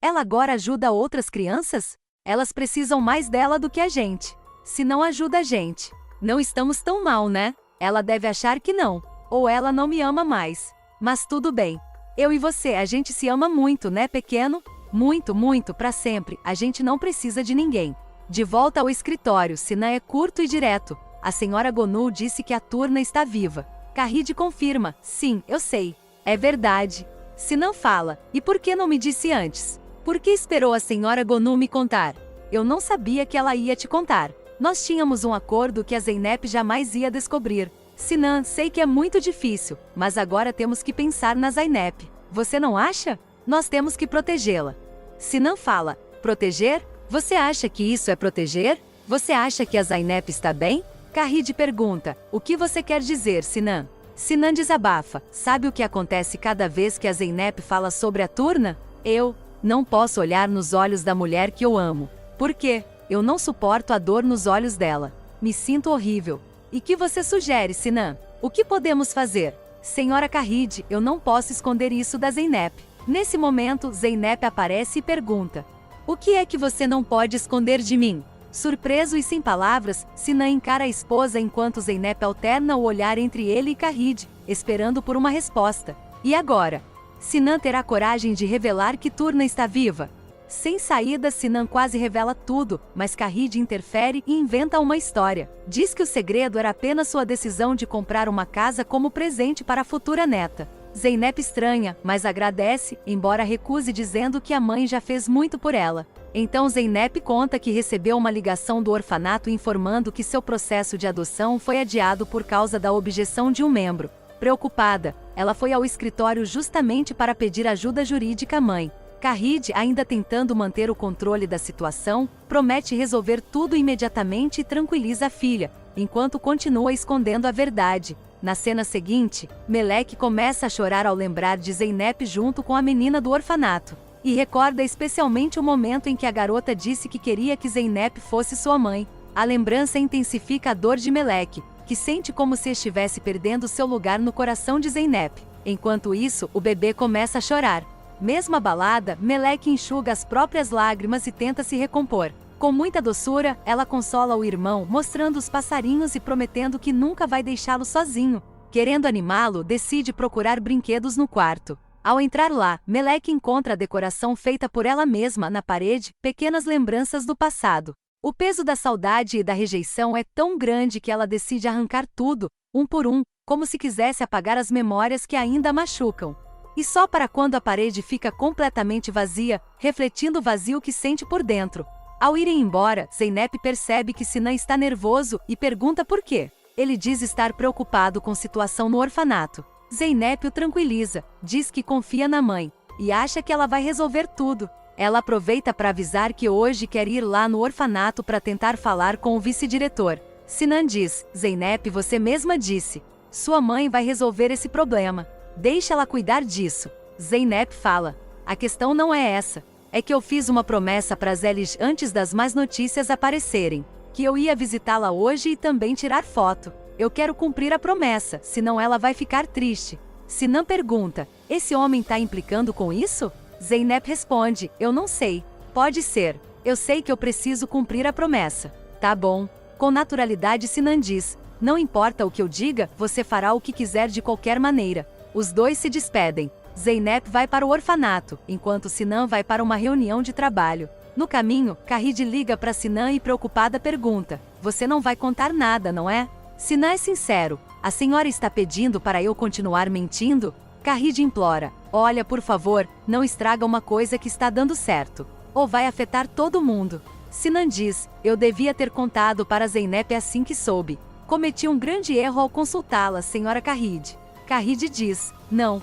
Ela agora ajuda outras crianças? Elas precisam mais dela do que a gente. Se não ajuda a gente, não estamos tão mal, né? Ela deve achar que não. Ou ela não me ama mais. Mas tudo bem. Eu e você, a gente se ama muito, né, pequeno? Muito, muito, pra sempre. A gente não precisa de ninguém. De volta ao escritório, Sinan é curto e direto. A senhora Gonu disse que a Turna está viva. Kahid confirma, sim, eu sei. É verdade. Sinan fala, e por que não me disse antes? Por que esperou a senhora Gonu me contar? Eu não sabia que ela ia te contar. Nós tínhamos um acordo que a Zeynep jamais ia descobrir. Sinan, sei que é muito difícil, mas agora temos que pensar na Zeynep. Você não acha? Nós temos que protegê-la. Sinan fala, proteger? Você acha que isso é proteger? Você acha que a Zeynep está bem? Kahid pergunta, o que você quer dizer, Sinan? Sinan desabafa, sabe o que acontece cada vez que a Zeynep fala sobre a Turna? Eu não posso olhar nos olhos da mulher que eu amo. Por quê? Eu não suporto a dor nos olhos dela. Me sinto horrível. E que você sugere, Sinan? O que podemos fazer? Senhora Kahid, eu não posso esconder isso da Zeynep. Nesse momento, Zeynep aparece e pergunta, o que é que você não pode esconder de mim? Surpreso e sem palavras, Sinan encara a esposa enquanto Zeynep alterna o olhar entre ele e Kahid, esperando por uma resposta. E agora? Sinan terá coragem de revelar que Turna está viva? Sem saída, Sinan quase revela tudo, mas Kahid interfere e inventa uma história. Diz que o segredo era apenas sua decisão de comprar uma casa como presente para a futura neta. Zeynep estranha, mas agradece, embora recuse dizendo que a mãe já fez muito por ela. Então Zeynep conta que recebeu uma ligação do orfanato informando que seu processo de adoção foi adiado por causa da objeção de um membro. Preocupada, ela foi ao escritório justamente para pedir ajuda jurídica à mãe. Kahid, ainda tentando manter o controle da situação, promete resolver tudo imediatamente e tranquiliza a filha, enquanto continua escondendo a verdade. Na cena seguinte, Melek começa a chorar ao lembrar de Zeynep junto com a menina do orfanato, e recorda especialmente o momento em que a garota disse que queria que Zeynep fosse sua mãe. A lembrança intensifica a dor de Melek, que sente como se estivesse perdendo seu lugar no coração de Zeynep. Enquanto isso, o bebê começa a chorar. Mesmo abalada, Melek enxuga as próprias lágrimas e tenta se recompor. Com muita doçura, ela consola o irmão, mostrando os passarinhos e prometendo que nunca vai deixá-lo sozinho. Querendo animá-lo, decide procurar brinquedos no quarto. Ao entrar lá, Melek encontra a decoração feita por ela mesma na parede, pequenas lembranças do passado. O peso da saudade e da rejeição é tão grande que ela decide arrancar tudo, um por um, como se quisesse apagar as memórias que ainda a machucam. E só para quando a parede fica completamente vazia, refletindo o vazio que sente por dentro. Ao irem embora, Zeynep percebe que Sinan está nervoso e pergunta por quê. Ele diz estar preocupado com a situação no orfanato. Zeynep o tranquiliza, diz que confia na mãe, e acha que ela vai resolver tudo. Ela aproveita para avisar que hoje quer ir lá no orfanato para tentar falar com o vice-diretor. Sinan diz, Zeynep, você mesma disse. Sua mãe vai resolver esse problema. Deixa ela cuidar disso. Zeynep fala, a questão não é essa. É que eu fiz uma promessa para Zelish antes das más notícias aparecerem, que eu ia visitá-la hoje e também tirar foto. Eu quero cumprir a promessa, senão ela vai ficar triste. Sinan pergunta, esse homem tá implicando com isso? Zeynep responde, eu não sei. Pode ser. Eu sei que eu preciso cumprir a promessa. Tá bom. Com naturalidade Sinan diz, não importa o que eu diga, você fará o que quiser de qualquer maneira. Os dois se despedem. Zeynep vai para o orfanato, enquanto Sinan vai para uma reunião de trabalho. No caminho, Kahid liga para Sinan e preocupada pergunta, você não vai contar nada, não é? Sinan é sincero, a senhora está pedindo para eu continuar mentindo? Kahid implora, olha por favor, não estraga uma coisa que está dando certo, ou vai afetar todo mundo. Sinan diz, eu devia ter contado para Zeynep assim que soube. Cometi um grande erro ao consultá-la, senhora Kahid. Kahid diz, não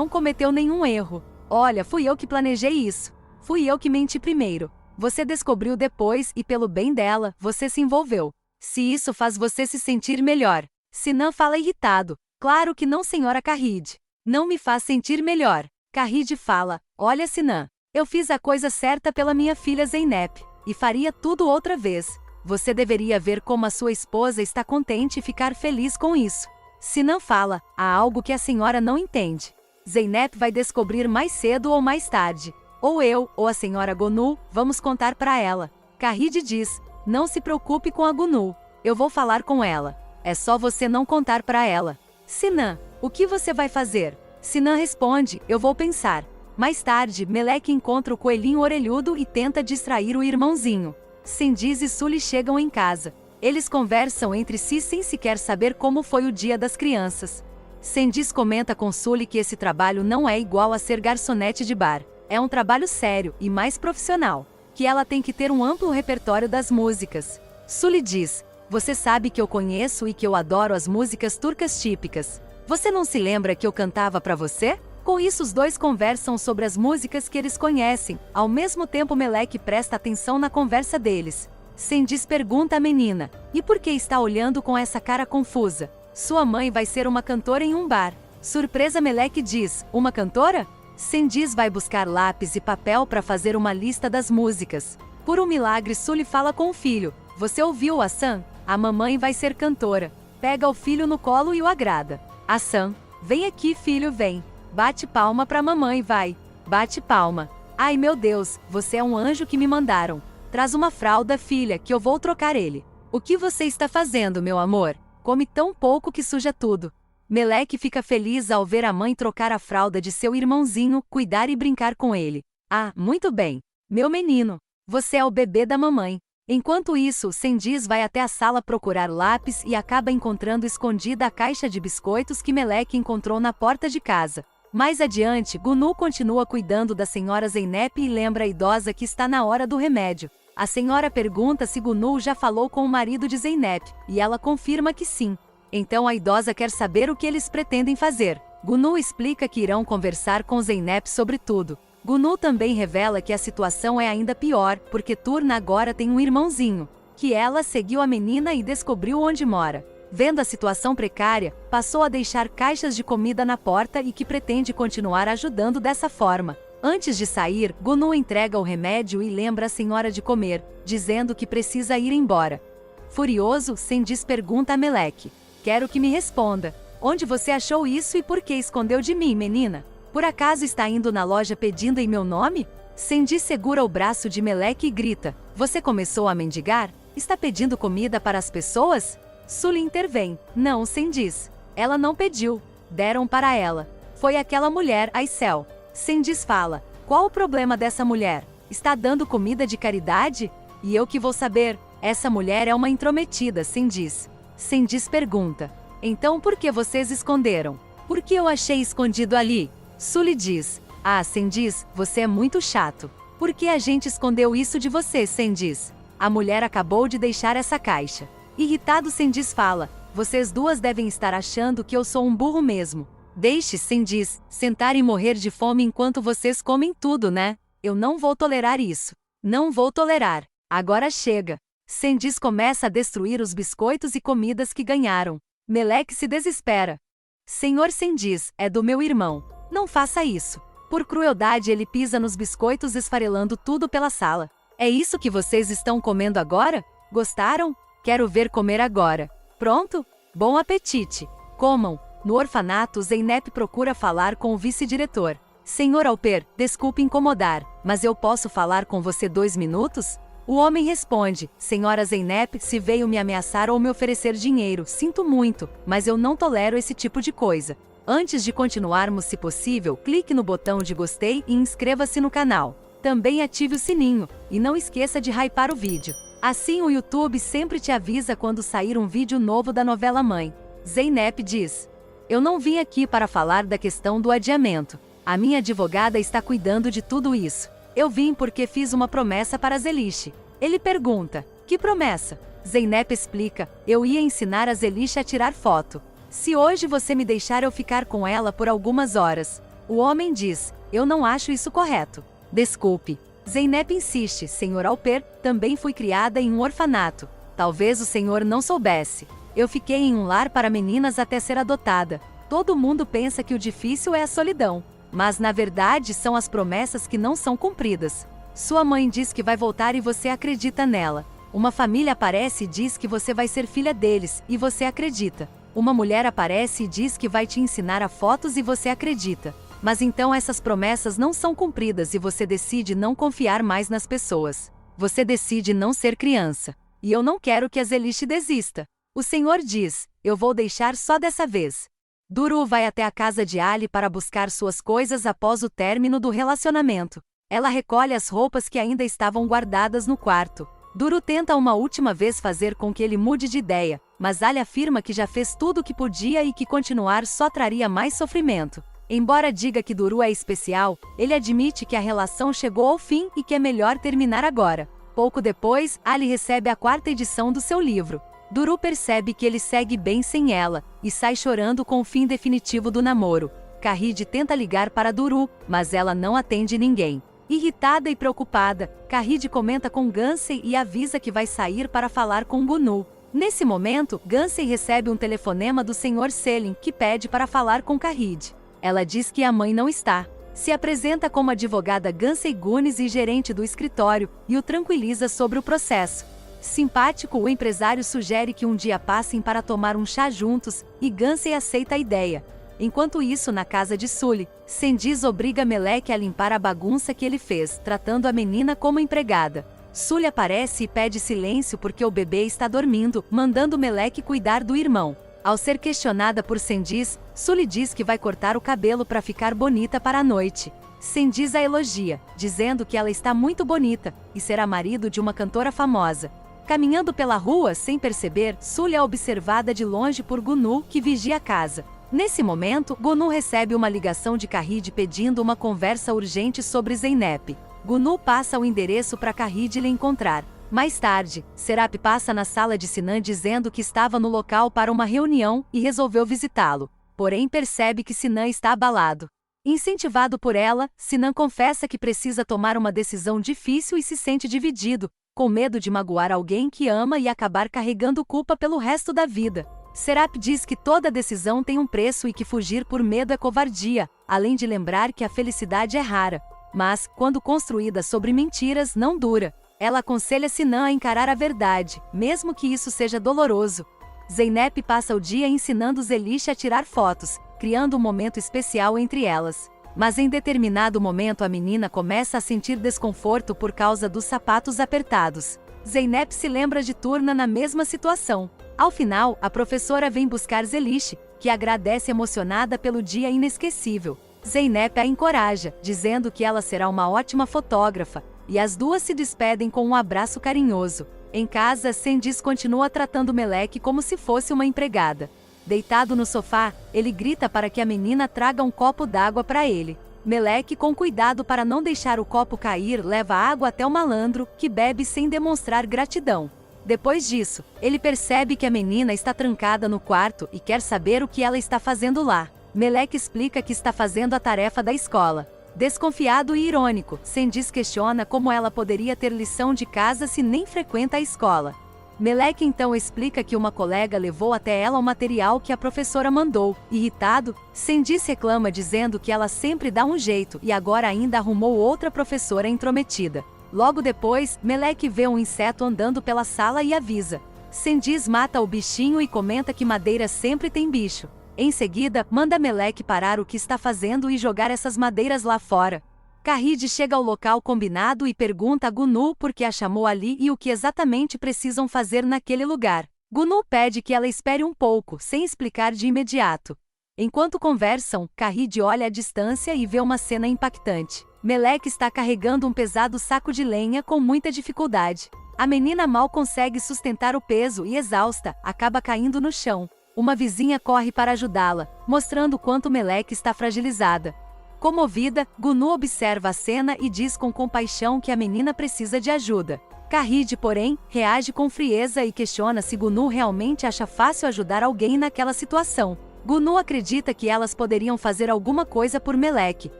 cometeu nenhum erro. Olha, fui eu que planejei isso. Fui eu que menti primeiro. Você descobriu depois e pelo bem dela, você se envolveu. Se isso faz você se sentir melhor. Sinan fala irritado. Claro que não, senhora Kahid. Não me faz sentir melhor. Kahid fala, olha Sinan, eu fiz a coisa certa pela minha filha Zeynep, e faria tudo outra vez. Você deveria ver como a sua esposa está contente e ficar feliz com isso. Sinan fala, há algo que a senhora não entende. Zeynep vai descobrir mais cedo ou mais tarde. Ou eu, ou a senhora Gonu, vamos contar para ela. Kahid diz, não se preocupe com a Gonu. Eu vou falar com ela. É só você não contar para ela. Sinan, o que você vai fazer? Sinan responde, eu vou pensar. Mais tarde, Melek encontra o coelhinho orelhudo e tenta distrair o irmãozinho. Sendiz e Sully chegam em casa. Eles conversam entre si sem sequer saber como foi o dia das crianças. Sendiz comenta com Sully que esse trabalho não é igual a ser garçonete de bar. É um trabalho sério e mais profissional, que ela tem que ter um amplo repertório das músicas. Sully diz, você sabe que eu conheço e que eu adoro as músicas turcas típicas. Você não se lembra que eu cantava para você? Com isso os dois conversam sobre as músicas que eles conhecem, ao mesmo tempo Melek presta atenção na conversa deles. Sendiz pergunta à menina, e por que está olhando com essa cara confusa? Sua mãe vai ser uma cantora em um bar. Surpresa Melek diz, uma cantora? Sendiz vai buscar lápis e papel para fazer uma lista das músicas. Por um milagre Sully fala com o filho, você ouviu Hassan? A mamãe vai ser cantora. Pega o filho no colo e o agrada. Hassan, vem aqui filho, vem. Bate palma pra mamãe, vai. Bate palma. Ai meu Deus, você é um anjo que me mandaram. Traz uma fralda, filha, que eu vou trocar ele. O que você está fazendo, meu amor? Come tão pouco que suja tudo. Melek fica feliz ao ver a mãe trocar a fralda de seu irmãozinho, cuidar e brincar com ele. Ah, muito bem. Meu menino, você é o bebê da mamãe. Enquanto isso, Sendiz vai até a sala procurar lápis e acaba encontrando escondida a caixa de biscoitos que Melek encontrou na porta de casa. Mais adiante, Gunu continua cuidando da senhora Zeynep e lembra a idosa que está na hora do remédio. A senhora pergunta se Gunu já falou com o marido de Zeynep, e ela confirma que sim. Então a idosa quer saber o que eles pretendem fazer. Gunu explica que irão conversar com Zeynep sobre tudo. Gunu também revela que a situação é ainda pior, porque Turna agora tem um irmãozinho, que ela seguiu a menina e descobriu onde mora. Vendo a situação precária, passou a deixar caixas de comida na porta e que pretende continuar ajudando dessa forma. Antes de sair, Gunu entrega o remédio e lembra a senhora de comer, dizendo que precisa ir embora. Furioso, Sendiz pergunta a Meleque: "Quero que me responda. Onde você achou isso e por que escondeu de mim, menina? Por acaso está indo na loja pedindo em meu nome?" Sendiz segura o braço de Meleque e grita: "Você começou a mendigar? Está pedindo comida para as pessoas?" Sully intervém: "Não, Sendiz. Ela não pediu. Deram para ela. Foi aquela mulher, Aicel." Sendiz fala: "Qual o problema dessa mulher? Está dando comida de caridade? E eu que vou saber? Essa mulher é uma intrometida, Sendiz." Sendiz pergunta: "Então por que vocês esconderam? Por que eu achei escondido ali?" Sully diz: "Ah, Sendiz, você é muito chato. Por que a gente escondeu isso de você, Sendiz? A mulher acabou de deixar essa caixa." Irritado, Sendiz fala: "Vocês duas devem estar achando que eu sou um burro mesmo. Deixe, Sendiz, sentar e morrer de fome enquanto vocês comem tudo, né? Eu não vou tolerar isso. Não vou tolerar. Agora chega." Sendiz começa a destruir os biscoitos e comidas que ganharam. Meleque se desespera: "Senhor Sendiz, é do meu irmão. Não faça isso." Por crueldade, ele pisa nos biscoitos, esfarelando tudo pela sala. "É isso que vocês estão comendo agora? Gostaram? Quero ver comer agora. Pronto? Bom apetite. Comam." No orfanato, Zeynep procura falar com o vice-diretor. "Senhor Alper, desculpe incomodar, mas eu posso falar com você 2 minutos?" O homem responde: "Senhora Zeynep, se veio me ameaçar ou me oferecer dinheiro, sinto muito, mas eu não tolero esse tipo de coisa. Antes de continuarmos, se possível, clique no botão de gostei e inscreva-se no canal. Também ative o sininho, e não esqueça de hypar o vídeo. Assim o YouTube sempre te avisa quando sair um vídeo novo da novela Mãe." Zeynep diz: "Eu não vim aqui para falar da questão do adiamento. A minha advogada está cuidando de tudo isso. Eu vim porque fiz uma promessa para Zelish." Ele pergunta: "Que promessa?" Zeynep explica: "Eu ia ensinar a Zelish a tirar foto. Se hoje você me deixar eu ficar com ela por algumas horas." O homem diz: "Eu não acho isso correto." "Desculpe." Zeynep insiste: "Senhor Alper, também fui criada em um orfanato. Talvez o senhor não soubesse. Eu fiquei em um lar para meninas até ser adotada. Todo mundo pensa que o difícil é a solidão. Mas na verdade são as promessas que não são cumpridas. Sua mãe diz que vai voltar e você acredita nela. Uma família aparece e diz que você vai ser filha deles, e você acredita. Uma mulher aparece e diz que vai te ensinar a fotos e você acredita. Mas então essas promessas não são cumpridas e você decide não confiar mais nas pessoas. Você decide não ser criança. E eu não quero que a Zelish desista. O senhor diz: eu vou deixar só dessa vez." Duru vai até a casa de Ali para buscar suas coisas após o término do relacionamento. Ela recolhe as roupas que ainda estavam guardadas no quarto. Duru tenta uma última vez fazer com que ele mude de ideia, mas Ali afirma que já fez tudo o que podia e que continuar só traria mais sofrimento. Embora diga que Duru é especial, ele admite que a relação chegou ao fim e que é melhor terminar agora. Pouco depois, Ali recebe a 4ª edição do seu livro. Duru percebe que ele segue bem sem ela, e sai chorando com o fim definitivo do namoro. Kahid tenta ligar para Duru, mas ela não atende ninguém. Irritada e preocupada, Kahid comenta com Gansey e avisa que vai sair para falar com Gunu. Nesse momento, Gansey recebe um telefonema do Sr. Selim, que pede para falar com Kahid. Ela diz que a mãe não está. Se apresenta como advogada Gansey Gunes e gerente do escritório, e o tranquiliza sobre o processo. Simpático, o empresário sugere que um dia passem para tomar um chá juntos, e Gansey aceita a ideia. Enquanto isso, na casa de Sully, Sendiz obriga Meleque a limpar a bagunça que ele fez, tratando a menina como empregada. Sully aparece e pede silêncio porque o bebê está dormindo, mandando Meleque cuidar do irmão. Ao ser questionada por Sendiz, Sully diz que vai cortar o cabelo para ficar bonita para a noite. Sendiz a elogia, dizendo que ela está muito bonita, e será marido de uma cantora famosa. Caminhando pela rua sem perceber, Sully é observada de longe por Gunu, que vigia a casa. Nesse momento, Gunu recebe uma ligação de Kahid pedindo uma conversa urgente sobre Zeynep. Gunu passa o endereço para Kahid lhe encontrar. Mais tarde, Serap passa na sala de Sinan dizendo que estava no local para uma reunião e resolveu visitá-lo. Porém percebe que Sinan está abalado. Incentivado por ela, Sinan confessa que precisa tomar uma decisão difícil e se sente dividido, com medo de magoar alguém que ama e acabar carregando culpa pelo resto da vida. Serap diz que toda decisão tem um preço e que fugir por medo é covardia, além de lembrar que a felicidade é rara. Mas, quando construída sobre mentiras, não dura. Ela aconselha Sinan a encarar a verdade, mesmo que isso seja doloroso. Zeynep passa o dia ensinando Zelish a tirar fotos, criando um momento especial entre elas. Mas em determinado momento a menina começa a sentir desconforto por causa dos sapatos apertados. Zeynep se lembra de Turna na mesma situação. Ao final, a professora vem buscar Zelish, que agradece emocionada pelo dia inesquecível. Zeynep a encoraja, dizendo que ela será uma ótima fotógrafa, e as duas se despedem com um abraço carinhoso. Em casa, Cengiz continua tratando Melek como se fosse uma empregada. Deitado no sofá, ele grita para que a menina traga um copo d'água para ele. Melek, com cuidado para não deixar o copo cair, leva a água até o malandro, que bebe sem demonstrar gratidão. Depois disso, ele percebe que a menina está trancada no quarto e quer saber o que ela está fazendo lá. Melek explica que está fazendo a tarefa da escola. Desconfiado e irônico, Cengiz questiona como ela poderia ter lição de casa se nem frequenta a escola. Melek então explica que uma colega levou até ela o material que a professora mandou. Irritado, Cengiz reclama dizendo que ela sempre dá um jeito e agora ainda arrumou outra professora intrometida. Logo depois, Melek vê um inseto andando pela sala e avisa. Cengiz mata o bichinho e comenta que madeira sempre tem bicho. Em seguida, manda Melek parar o que está fazendo e jogar essas madeiras lá fora. Kahid chega ao local combinado e pergunta a Gunu por que a chamou ali e o que exatamente precisam fazer naquele lugar. Gunu pede que ela espere um pouco, sem explicar de imediato. Enquanto conversam, Kahid olha à distância e vê uma cena impactante. Melek está carregando um pesado saco de lenha com muita dificuldade. A menina mal consegue sustentar o peso e, exausta, acaba caindo no chão. Uma vizinha corre para ajudá-la, mostrando quanto Melek está fragilizada. Comovida, Gunu observa a cena e diz com compaixão que a menina precisa de ajuda. Kahid, porém, reage com frieza e questiona se Gunu realmente acha fácil ajudar alguém naquela situação. Gunu acredita que elas poderiam fazer alguma coisa por Melek,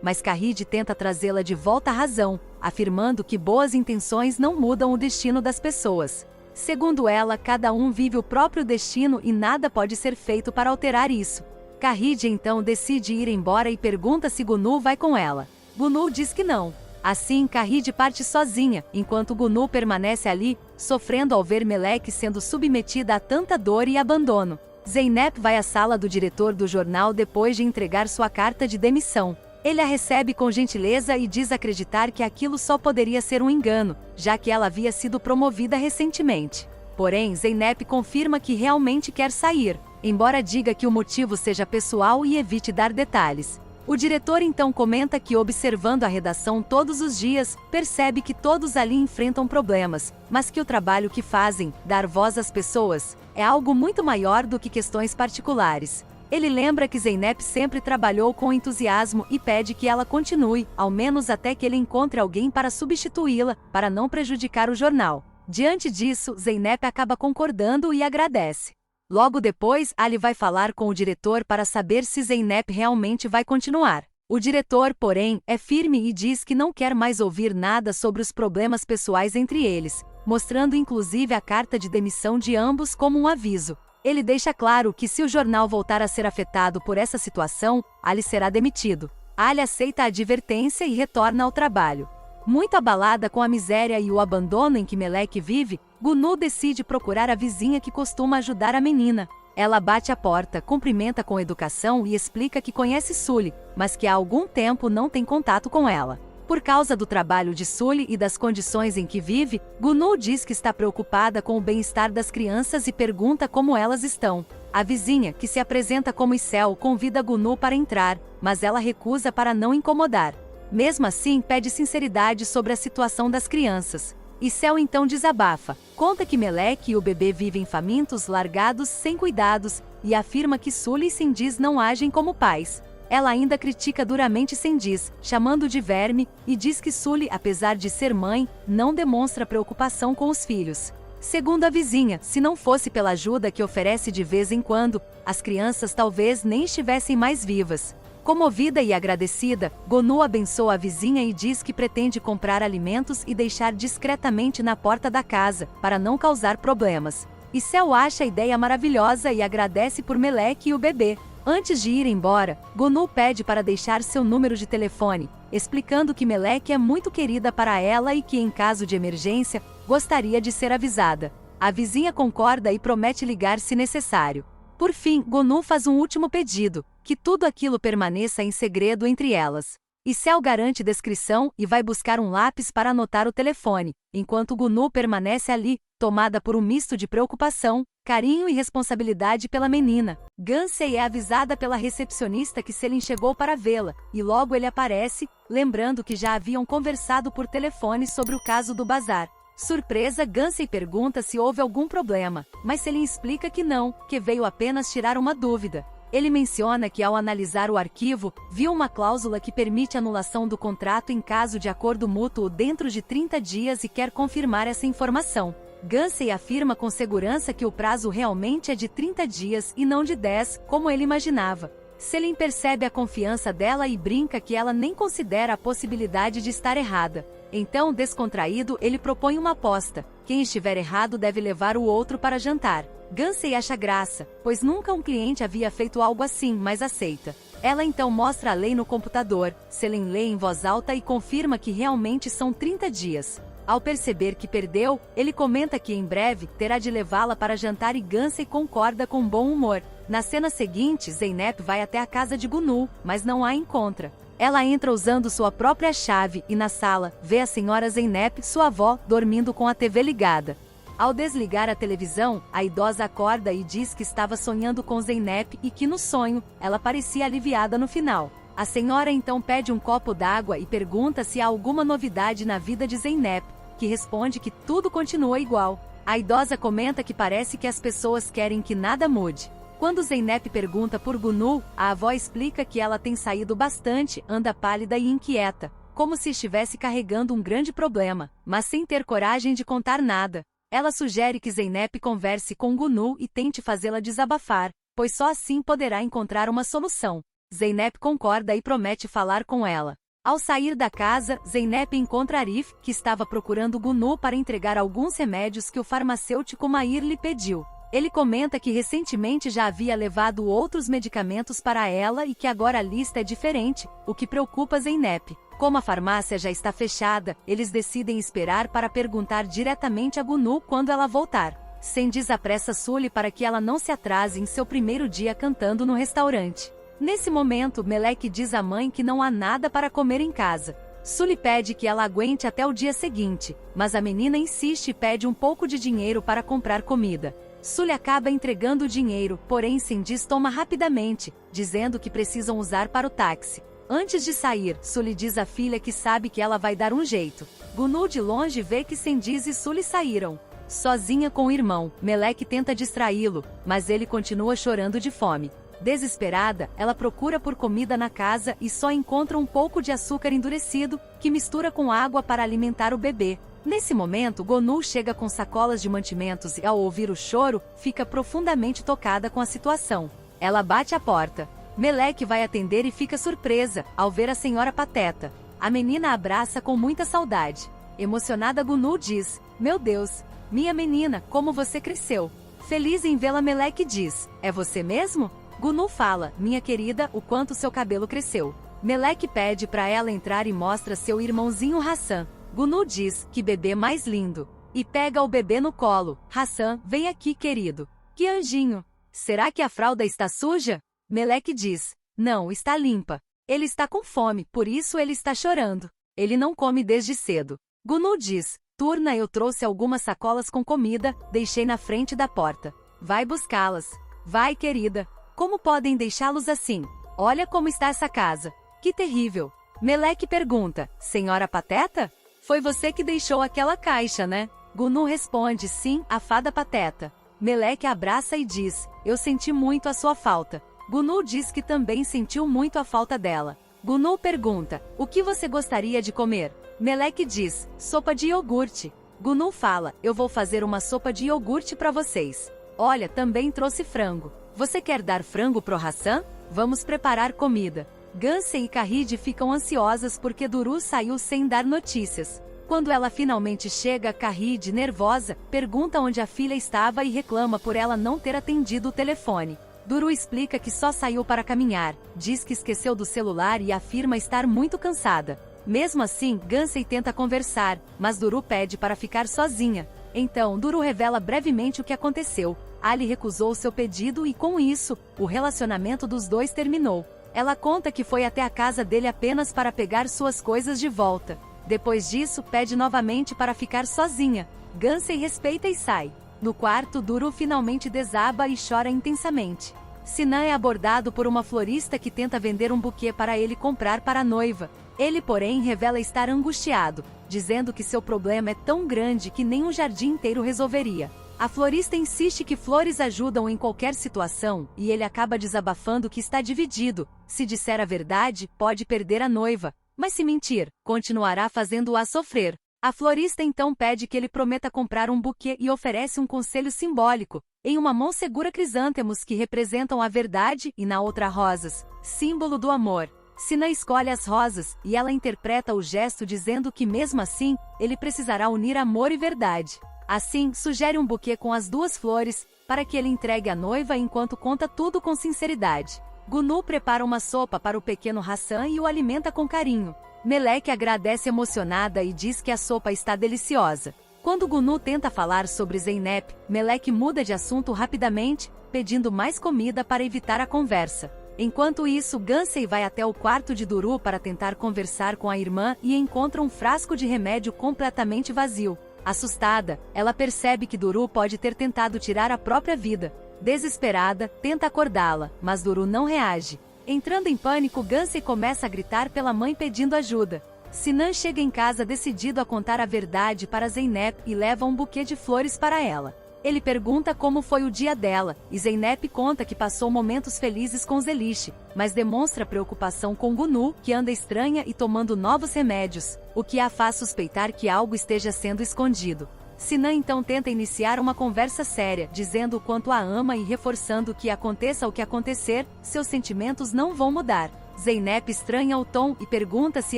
mas Kahid tenta trazê-la de volta à razão, afirmando que boas intenções não mudam o destino das pessoas. Segundo ela, cada um vive o próprio destino e nada pode ser feito para alterar isso. Kahid então decide ir embora e pergunta se Gunu vai com ela. Gunu diz que não. Assim, Kahid parte sozinha, enquanto Gunu permanece ali, sofrendo ao ver Melek sendo submetida a tanta dor e abandono. Zeynep vai à sala do diretor do jornal depois de entregar sua carta de demissão. Ele a recebe com gentileza e diz acreditar que aquilo só poderia ser um engano, já que ela havia sido promovida recentemente. Porém, Zeynep confirma que realmente quer sair, embora diga que o motivo seja pessoal e evite dar detalhes. O diretor então comenta que, observando a redação todos os dias, percebe que todos ali enfrentam problemas, mas que o trabalho que fazem, dar voz às pessoas, é algo muito maior do que questões particulares. Ele lembra que Zeynep sempre trabalhou com entusiasmo e pede que ela continue, ao menos até que ele encontre alguém para substituí-la, para não prejudicar o jornal. Diante disso, Zeynep acaba concordando e agradece. Logo depois, Ali vai falar com o diretor para saber se Zeynep realmente vai continuar. O diretor, porém, é firme e diz que não quer mais ouvir nada sobre os problemas pessoais entre eles, mostrando inclusive a carta de demissão de ambos como um aviso. Ele deixa claro que se o jornal voltar a ser afetado por essa situação, Ali será demitido. Ali aceita a advertência e retorna ao trabalho. Muito abalada com a miséria e o abandono em que Melek vive, Gunu decide procurar a vizinha que costuma ajudar a menina. Ela bate a porta, cumprimenta com educação e explica que conhece Sully, mas que há algum tempo não tem contato com ela. Por causa do trabalho de Sully e das condições em que vive, Gunu diz que está preocupada com o bem-estar das crianças e pergunta como elas estão. A vizinha, que se apresenta como Issel, convida Gunu para entrar, mas ela recusa para não incomodar. Mesmo assim, pede sinceridade sobre a situação das crianças. Issel então desabafa, conta que Melek e o bebê vivem famintos, largados, sem cuidados, e afirma que Sully e Cengiz não agem como pais. Ela ainda critica duramente Cengiz, chamando de verme, e diz que Sully, apesar de ser mãe, não demonstra preocupação com os filhos. Segundo a vizinha, se não fosse pela ajuda que oferece de vez em quando, as crianças talvez nem estivessem mais vivas. Comovida e agradecida, Gonu abençoa a vizinha e diz que pretende comprar alimentos e deixar discretamente na porta da casa, para não causar problemas. E Cel acha a ideia maravilhosa e agradece por Meleque e o bebê. Antes de ir embora, Gonu pede para deixar seu número de telefone, explicando que Meleque é muito querida para ela e que, em caso de emergência, gostaria de ser avisada. A vizinha concorda e promete ligar se necessário. Por fim, Gonu faz um último pedido, que tudo aquilo permaneça em segredo entre elas. E Cel garante descrição e vai buscar um lápis para anotar o telefone, enquanto Gonu permanece ali, tomada por um misto de preocupação, carinho e responsabilidade pela menina. Gansey é avisada pela recepcionista que Selin chegou para vê-la, e logo ele aparece, lembrando que já haviam conversado por telefone sobre o caso do bazar. Surpresa, Gansey pergunta se houve algum problema, mas Selin explica que não, que veio apenas tirar uma dúvida. Ele menciona que ao analisar o arquivo, viu uma cláusula que permite anulação do contrato em caso de acordo mútuo dentro de 30 dias e quer confirmar essa informação. Gansey afirma com segurança que o prazo realmente é de 30 dias e não de 10, como ele imaginava. Selin percebe a confiança dela e brinca que ela nem considera a possibilidade de estar errada. Então, descontraído, ele propõe uma aposta. Quem estiver errado deve levar o outro para jantar. Gansey acha graça, pois nunca um cliente havia feito algo assim, mas aceita. Ela então mostra a lei no computador. Selin lê em voz alta e confirma que realmente são 30 dias. Ao perceber que perdeu, ele comenta que em breve terá de levá-la para jantar e Gansey concorda com bom humor. Na cena seguinte, Zeynep vai até a casa de Gunu, mas não a encontra. Ela entra usando sua própria chave e na sala, vê a senhora Zeynep, sua avó, dormindo com a TV ligada. Ao desligar a televisão, a idosa acorda e diz que estava sonhando com Zeynep e que no sonho, ela parecia aliviada no final. A senhora então pede um copo d'água e pergunta se há alguma novidade na vida de Zeynep, que responde que tudo continua igual. A idosa comenta que parece que as pessoas querem que nada mude. Quando Zeynep pergunta por Gunu, a avó explica que ela tem saído bastante, anda pálida e inquieta, como se estivesse carregando um grande problema, mas sem ter coragem de contar nada. Ela sugere que Zeynep converse com Gunu e tente fazê-la desabafar, pois só assim poderá encontrar uma solução. Zeynep concorda e promete falar com ela. Ao sair da casa, Zeynep encontra Arif, que estava procurando Gunu para entregar alguns remédios que o farmacêutico Mahir lhe pediu. Ele comenta que recentemente já havia levado outros medicamentos para ela e que agora a lista é diferente, o que preocupa Zeynep. Como a farmácia já está fechada, eles decidem esperar para perguntar diretamente a Gunu quando ela voltar. Sandy apressa Sully para que ela não se atrase em seu primeiro dia cantando no restaurante. Nesse momento, Meleque diz à mãe que não há nada para comer em casa. Sully pede que ela aguente até o dia seguinte, mas a menina insiste e pede um pouco de dinheiro para comprar comida. Sully acaba entregando o dinheiro, porém Sandy toma rapidamente, dizendo que precisam usar para o táxi. Antes de sair, Sully diz à filha que sabe que ela vai dar um jeito. Gunu de longe vê que Sandy e Sully saíram. Sozinha com o irmão, Meleque tenta distraí-lo, mas ele continua chorando de fome. Desesperada, ela procura por comida na casa e só encontra um pouco de açúcar endurecido, que mistura com água para alimentar o bebê. Nesse momento, Gonu chega com sacolas de mantimentos e, ao ouvir o choro, fica profundamente tocada com a situação. Ela bate a porta. Meleque vai atender e fica surpresa, ao ver a senhora Pateta. A menina a abraça com muita saudade. Emocionada, Gunu diz: "Meu Deus, minha menina, como você cresceu." Feliz em vê-la, Meleque diz: "É você mesmo?" Gunu fala: "Minha querida, o quanto seu cabelo cresceu." Meleque pede para ela entrar e mostra seu irmãozinho Hassan. Gunu diz: "Que bebê mais lindo." E pega o bebê no colo. "Hassan, vem aqui, querido." "Que anjinho. Será que a fralda está suja?" Meleque diz: "Não, está limpa. Ele está com fome, por isso ele está chorando. Ele não come desde cedo." Gunu diz: "Turna, eu trouxe algumas sacolas com comida, deixei na frente da porta. Vai buscá-las." "Vai, querida. Como podem deixá-los assim? Olha como está essa casa. Que terrível." Meleque pergunta: "Senhora Pateta? Foi você que deixou aquela caixa, né?" Gunu responde: "Sim, a fada Pateta." Meleque abraça e diz: "Eu senti muito a sua falta." Gunu diz que também sentiu muito a falta dela. Gunu pergunta: "O que você gostaria de comer?" Meleque diz: "Sopa de iogurte." Gunu fala: "Eu vou fazer uma sopa de iogurte para vocês. Olha, também trouxe frango. Você quer dar frango pro Hassan? Vamos preparar comida." Gansei e Kahide ficam ansiosas porque Duru saiu sem dar notícias. Quando ela finalmente chega, Kahide, nervosa, pergunta onde a filha estava e reclama por ela não ter atendido o telefone. Duru explica que só saiu para caminhar, diz que esqueceu do celular e afirma estar muito cansada. Mesmo assim, Gansei tenta conversar, mas Duru pede para ficar sozinha. Então, Duru revela brevemente o que aconteceu. Ali recusou seu pedido e, com isso, o relacionamento dos dois terminou. Ela conta que foi até a casa dele apenas para pegar suas coisas de volta. Depois disso, pede novamente para ficar sozinha. Gansei respeita e sai. No quarto, Duru finalmente desaba e chora intensamente. Sinan é abordado por uma florista que tenta vender um buquê para ele comprar para a noiva. Ele, porém, revela estar angustiado, dizendo que seu problema é tão grande que nem um jardim inteiro resolveria. A florista insiste que flores ajudam em qualquer situação, e ele acaba desabafando que está dividido. Se disser a verdade, pode perder a noiva, mas se mentir, continuará fazendo-a sofrer. A florista então pede que ele prometa comprar um buquê e oferece um conselho simbólico. Em uma mão segura crisântemos que representam a verdade e na outra rosas, símbolo do amor. Sinan escolhe as rosas, e ela interpreta o gesto dizendo que mesmo assim, ele precisará unir amor e verdade. Assim, sugere um buquê com as duas flores, para que ele entregue à noiva enquanto conta tudo com sinceridade. Gunu prepara uma sopa para o pequeno Hassan e o alimenta com carinho. Melek agradece emocionada e diz que a sopa está deliciosa. Quando Gunu tenta falar sobre Zeynep, Melek muda de assunto rapidamente, pedindo mais comida para evitar a conversa. Enquanto isso, Gansei vai até o quarto de Duru para tentar conversar com a irmã e encontra um frasco de remédio completamente vazio. Assustada, ela percebe que Duru pode ter tentado tirar a própria vida. Desesperada, tenta acordá-la, mas Duru não reage. Entrando em pânico, Gansei começa a gritar pela mãe pedindo ajuda. Sinan chega em casa decidido a contar a verdade para Zeynep e leva um buquê de flores para ela. Ele pergunta como foi o dia dela, e Zeynep conta que passou momentos felizes com Zelish, mas demonstra preocupação com Gunu, que anda estranha e tomando novos remédios, o que a faz suspeitar que algo esteja sendo escondido. Sinan então tenta iniciar uma conversa séria, dizendo o quanto a ama e reforçando que aconteça o que acontecer, seus sentimentos não vão mudar. Zeynep estranha o tom e pergunta se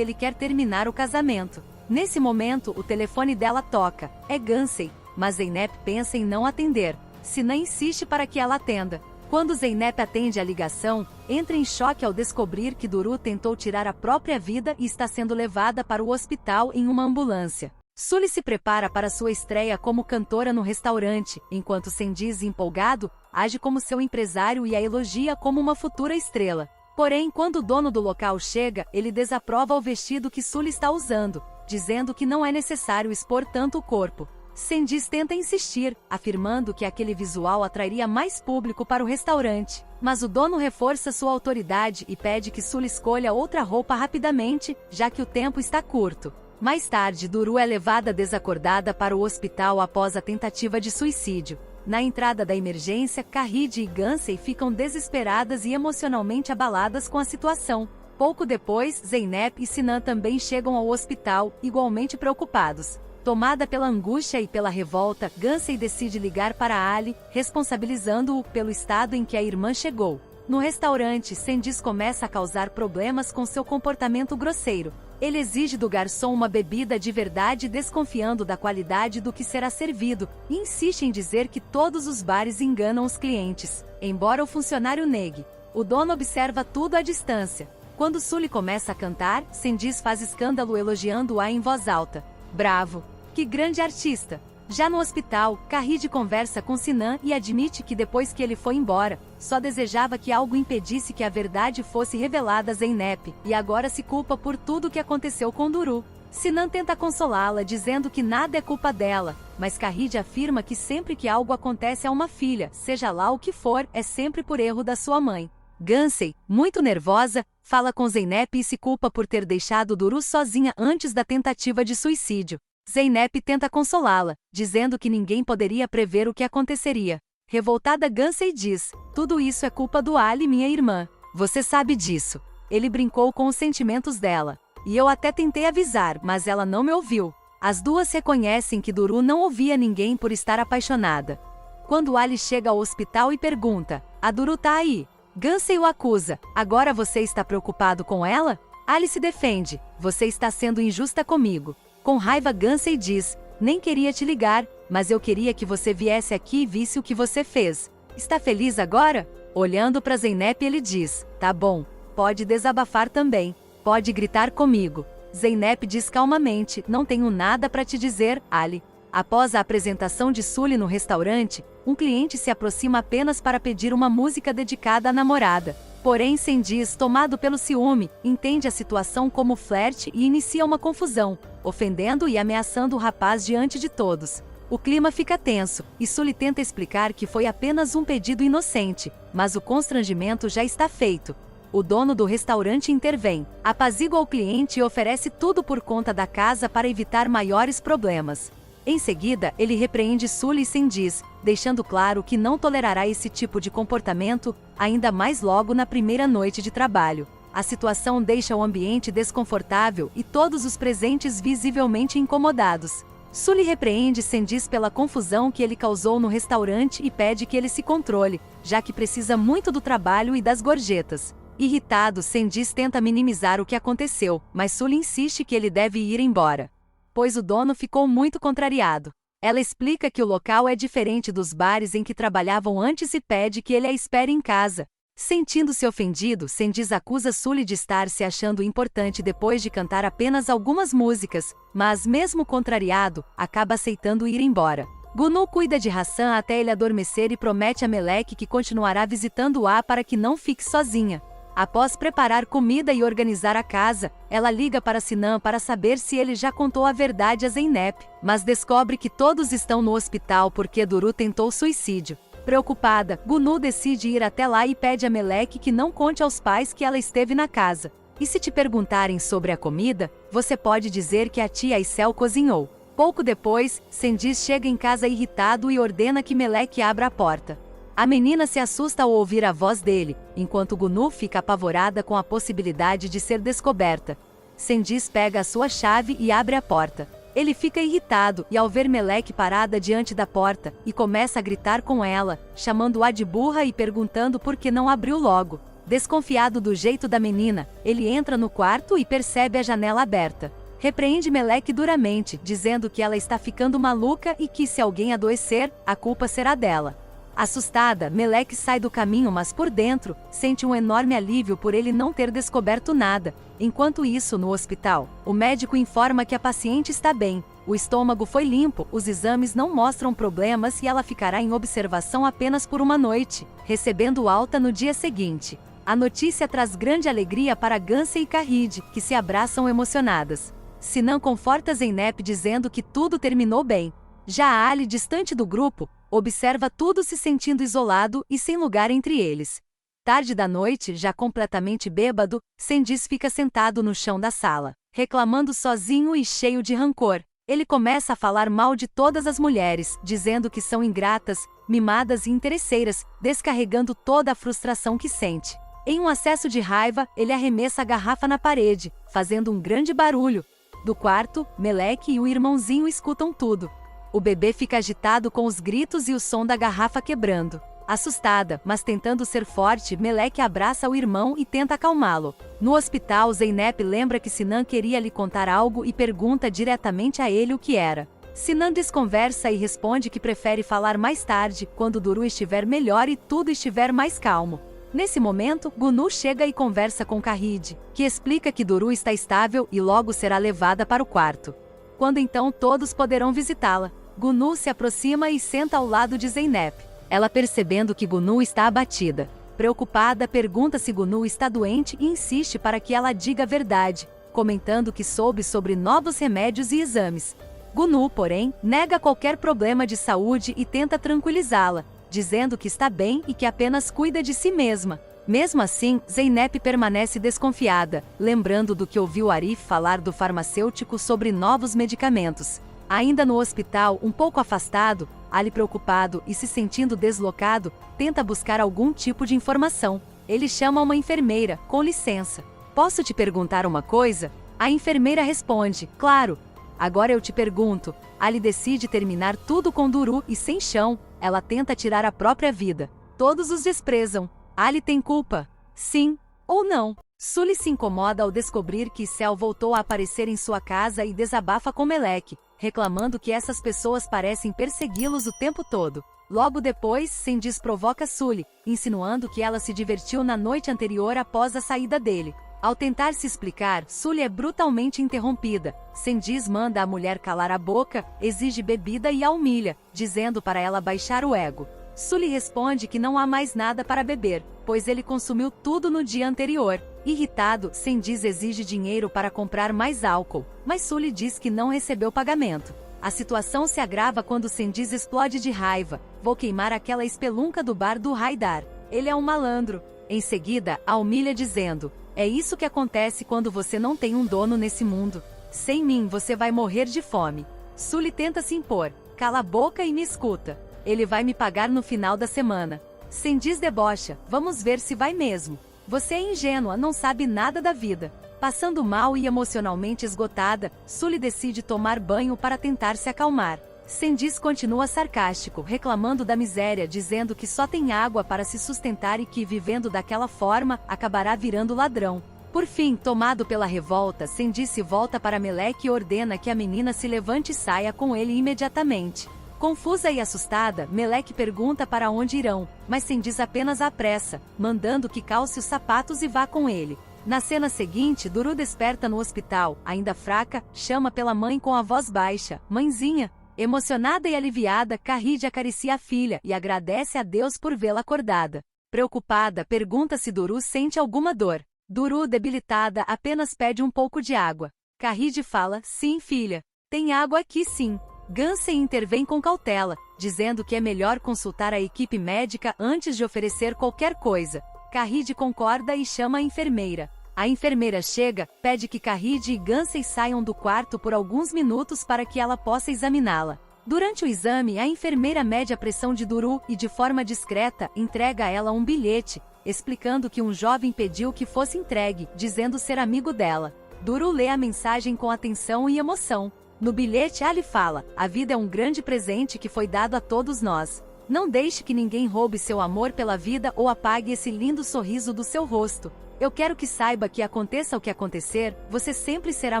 ele quer terminar o casamento. Nesse momento, o telefone dela toca. É Gansei, mas Zeynep pensa em não atender. Sinan insiste para que ela atenda. Quando Zeynep atende a ligação, entra em choque ao descobrir que Duru tentou tirar a própria vida e está sendo levada para o hospital em uma ambulância. Sully se prepara para sua estreia como cantora no restaurante, enquanto Sendiz, empolgado, age como seu empresário e a elogia como uma futura estrela. Porém, quando o dono do local chega, ele desaprova o vestido que Sully está usando, dizendo que não é necessário expor tanto o corpo. Sendiz tenta insistir, afirmando que aquele visual atrairia mais público para o restaurante, mas o dono reforça sua autoridade e pede que Sully escolha outra roupa rapidamente, já que o tempo está curto. Mais tarde, Duru é levada desacordada para o hospital após a tentativa de suicídio. Na entrada da emergência, Kahide e Gansei ficam desesperadas e emocionalmente abaladas com a situação. Pouco depois, Zeynep e Sinan também chegam ao hospital, igualmente preocupados. Tomada pela angústia e pela revolta, Gansei decide ligar para Ali, responsabilizando-o pelo estado em que a irmã chegou. No restaurante, Sendiz começa a causar problemas com seu comportamento grosseiro. Ele exige do garçom uma bebida de verdade, desconfiando da qualidade do que será servido, e insiste em dizer que todos os bares enganam os clientes, embora o funcionário negue. O dono observa tudo à distância. Quando Sully começa a cantar, Sendiz faz escândalo elogiando-a em voz alta. Bravo! Que grande artista! Já no hospital, Kahide conversa com Sinan e admite que depois que ele foi embora, só desejava que algo impedisse que a verdade fosse revelada a Zeynep, e agora se culpa por tudo o que aconteceu com Duru. Sinan tenta consolá-la dizendo que nada é culpa dela, mas Kahide afirma que sempre que algo acontece a uma filha, seja lá o que for, é sempre por erro da sua mãe. Gansei, muito nervosa, fala com Zeynep e se culpa por ter deixado Duru sozinha antes da tentativa de suicídio. Zeynep tenta consolá-la, dizendo que ninguém poderia prever o que aconteceria. Revoltada, Gansei diz: tudo isso é culpa do Ali, minha irmã. Você sabe disso. Ele brincou com os sentimentos dela. E eu até tentei avisar, mas ela não me ouviu. As duas reconhecem que Duru não ouvia ninguém por estar apaixonada. Quando Ali chega ao hospital e pergunta: a Duru tá aí? Gansey o acusa. Agora você está preocupado com ela? Ali se defende. Você está sendo injusta comigo. Com raiva, Gansey diz: nem queria te ligar, mas eu queria que você viesse aqui e visse o que você fez. Está feliz agora? Olhando para Zeynep, ele diz: tá bom, pode desabafar também. Pode gritar comigo. Zeynep diz calmamente: não tenho nada para te dizer, Ali. Após a apresentação de Sully no restaurante, um cliente se aproxima apenas para pedir uma música dedicada à namorada. Porém, Sandees, tomado pelo ciúme, entende a situação como flerte e inicia uma confusão, ofendendo e ameaçando o rapaz diante de todos. O clima fica tenso, e Sully tenta explicar que foi apenas um pedido inocente, mas o constrangimento já está feito. O dono do restaurante intervém, apazigua o cliente e oferece tudo por conta da casa para evitar maiores problemas. Em seguida, ele repreende Sully e Sandees, deixando claro que não tolerará esse tipo de comportamento, ainda mais logo na primeira noite de trabalho. A situação deixa o ambiente desconfortável e todos os presentes visivelmente incomodados. Sully repreende Sandees pela confusão que ele causou no restaurante e pede que ele se controle, já que precisa muito do trabalho e das gorjetas. Irritado, Sandees tenta minimizar o que aconteceu, mas Sully insiste que ele deve ir embora, pois o dono ficou muito contrariado. Ela explica que o local é diferente dos bares em que trabalhavam antes e pede que ele a espere em casa. Sentindo-se ofendido, Sandees acusa Sully de estar se achando importante depois de cantar apenas algumas músicas, mas mesmo contrariado, acaba aceitando ir embora. Gunu cuida de Hassan até ele adormecer e promete a Melek que continuará visitando-a para que não fique sozinha. Após preparar comida e organizar a casa, ela liga para Sinan para saber se ele já contou a verdade a Zeynep, mas descobre que todos estão no hospital porque Duru tentou suicídio. Preocupada, Gunu decide ir até lá e pede a Melek que não conte aos pais que ela esteve na casa. E se te perguntarem sobre a comida, você pode dizer que a tia Aicel cozinhou. Pouco depois, Sandees chega em casa irritado e ordena que Melek abra a porta. A menina se assusta ao ouvir a voz dele, enquanto Gunu fica apavorada com a possibilidade de ser descoberta. Sandees pega a sua chave e abre a porta. Ele fica irritado e ao ver Melek parada diante da porta, e começa a gritar com ela, chamando-a de burra e perguntando por que não abriu logo. Desconfiado do jeito da menina, ele entra no quarto e percebe a janela aberta. Repreende Melek duramente, dizendo que ela está ficando maluca e que se alguém adoecer, a culpa será dela. Assustada, Melek sai do caminho, mas por dentro, sente um enorme alívio por ele não ter descoberto nada. Enquanto isso, no hospital, o médico informa que a paciente está bem, o estômago foi limpo, os exames não mostram problemas e ela ficará em observação apenas por uma noite, recebendo alta no dia seguinte. A notícia traz grande alegria para Gansey e Kahid, que se abraçam emocionadas. Sinan conforta Zeynep dizendo que tudo terminou bem. Já Ali, distante do grupo, observa tudo se sentindo isolado e sem lugar entre eles. Tarde da noite, já completamente bêbado, Sandees fica sentado no chão da sala, reclamando sozinho e cheio de rancor. Ele começa a falar mal de todas as mulheres, dizendo que são ingratas, mimadas e interesseiras, descarregando toda a frustração que sente. Em um acesso de raiva, ele arremessa a garrafa na parede, fazendo um grande barulho. Do quarto, Melek e o irmãozinho escutam tudo. O bebê fica agitado com os gritos e o som da garrafa quebrando. Assustada, mas tentando ser forte, Melek abraça o irmão e tenta acalmá-lo. No hospital, Zeynep lembra que Sinan queria lhe contar algo e pergunta diretamente a ele o que era. Sinan desconversa e responde que prefere falar mais tarde, quando Duru estiver melhor e tudo estiver mais calmo. Nesse momento, Gunu chega e conversa com Kahid, que explica que Duru está estável e logo será levada para o quarto. Quando então todos poderão visitá-la, Gunu se aproxima e senta ao lado de Zeynep. Ela, percebendo que Gunu está abatida, preocupada, pergunta se Gunu está doente e insiste para que ela diga a verdade, comentando que soube sobre novos remédios e exames. Gunu, porém, nega qualquer problema de saúde e tenta tranquilizá-la, dizendo que está bem e que apenas cuida de si mesma. Mesmo assim, Zeynep permanece desconfiada, lembrando do que ouviu Arif falar do farmacêutico sobre novos medicamentos. Ainda no hospital, um pouco afastado, Ali, preocupado e se sentindo deslocado, tenta buscar algum tipo de informação. Ele chama uma enfermeira, com licença. Posso te perguntar uma coisa? A enfermeira responde, claro. Agora eu te pergunto. Ali decide terminar tudo com Duru e sem chão, ela tenta tirar a própria vida. Todos os desprezam. Ali tem culpa? Sim ou não? Sully se incomoda ao descobrir que Cell voltou a aparecer em sua casa e desabafa com Melek, reclamando que essas pessoas parecem persegui-los o tempo todo. Logo depois, Candice provoca Sully, insinuando que ela se divertiu na noite anterior após a saída dele. Ao tentar se explicar, Sully é brutalmente interrompida. Candice manda a mulher calar a boca, exige bebida e a humilha, dizendo para ela baixar o ego. Sully responde que não há mais nada para beber, pois ele consumiu tudo no dia anterior. Irritado, Candice exige dinheiro para comprar mais álcool, mas Sully diz que não recebeu pagamento. A situação se agrava quando Candice explode de raiva. Vou queimar aquela espelunca do bar do Haidar. Ele é um malandro. Em seguida, a humilha dizendo: é isso que acontece quando você não tem um dono nesse mundo. Sem mim você vai morrer de fome. Sully tenta se impor. Cala a boca e me escuta. Ele vai me pagar no final da semana. Candice debocha. Vamos ver se vai mesmo. Você é ingênua, não sabe nada da vida. Passando mal e emocionalmente esgotada, Sully decide tomar banho para tentar se acalmar. Candice continua sarcástico, reclamando da miséria, dizendo que só tem água para se sustentar e que, vivendo daquela forma, acabará virando ladrão. Por fim, tomado pela revolta, Candice volta para Melek e ordena que a menina se levante e saia com ele imediatamente. Confusa e assustada, Melek pergunta para onde irão, mas Candice apenas a apressa, mandando que calce os sapatos e vá com ele. Na cena seguinte, Duru desperta no hospital, ainda fraca, chama pela mãe com a voz baixa: mãezinha. Emocionada e aliviada, Kahide acaricia a filha e agradece a Deus por vê-la acordada. Preocupada, pergunta se Duru sente alguma dor. Duru, debilitada, apenas pede um pouco de água. Kahide fala: sim, filha. Tem água aqui sim. Gansey intervém com cautela, dizendo que é melhor consultar a equipe médica antes de oferecer qualquer coisa. Kahide concorda e chama a enfermeira. A enfermeira chega, pede que Kahide e Gansey saiam do quarto por alguns minutos para que ela possa examiná-la. Durante o exame, a enfermeira mede a pressão de Duru e, de forma discreta, entrega a ela um bilhete, explicando que um jovem pediu que fosse entregue, dizendo ser amigo dela. Duru lê a mensagem com atenção e emoção. No bilhete, Ali fala: a vida é um grande presente que foi dado a todos nós. Não deixe que ninguém roube seu amor pela vida ou apague esse lindo sorriso do seu rosto. Eu quero que saiba que aconteça o que acontecer, você sempre será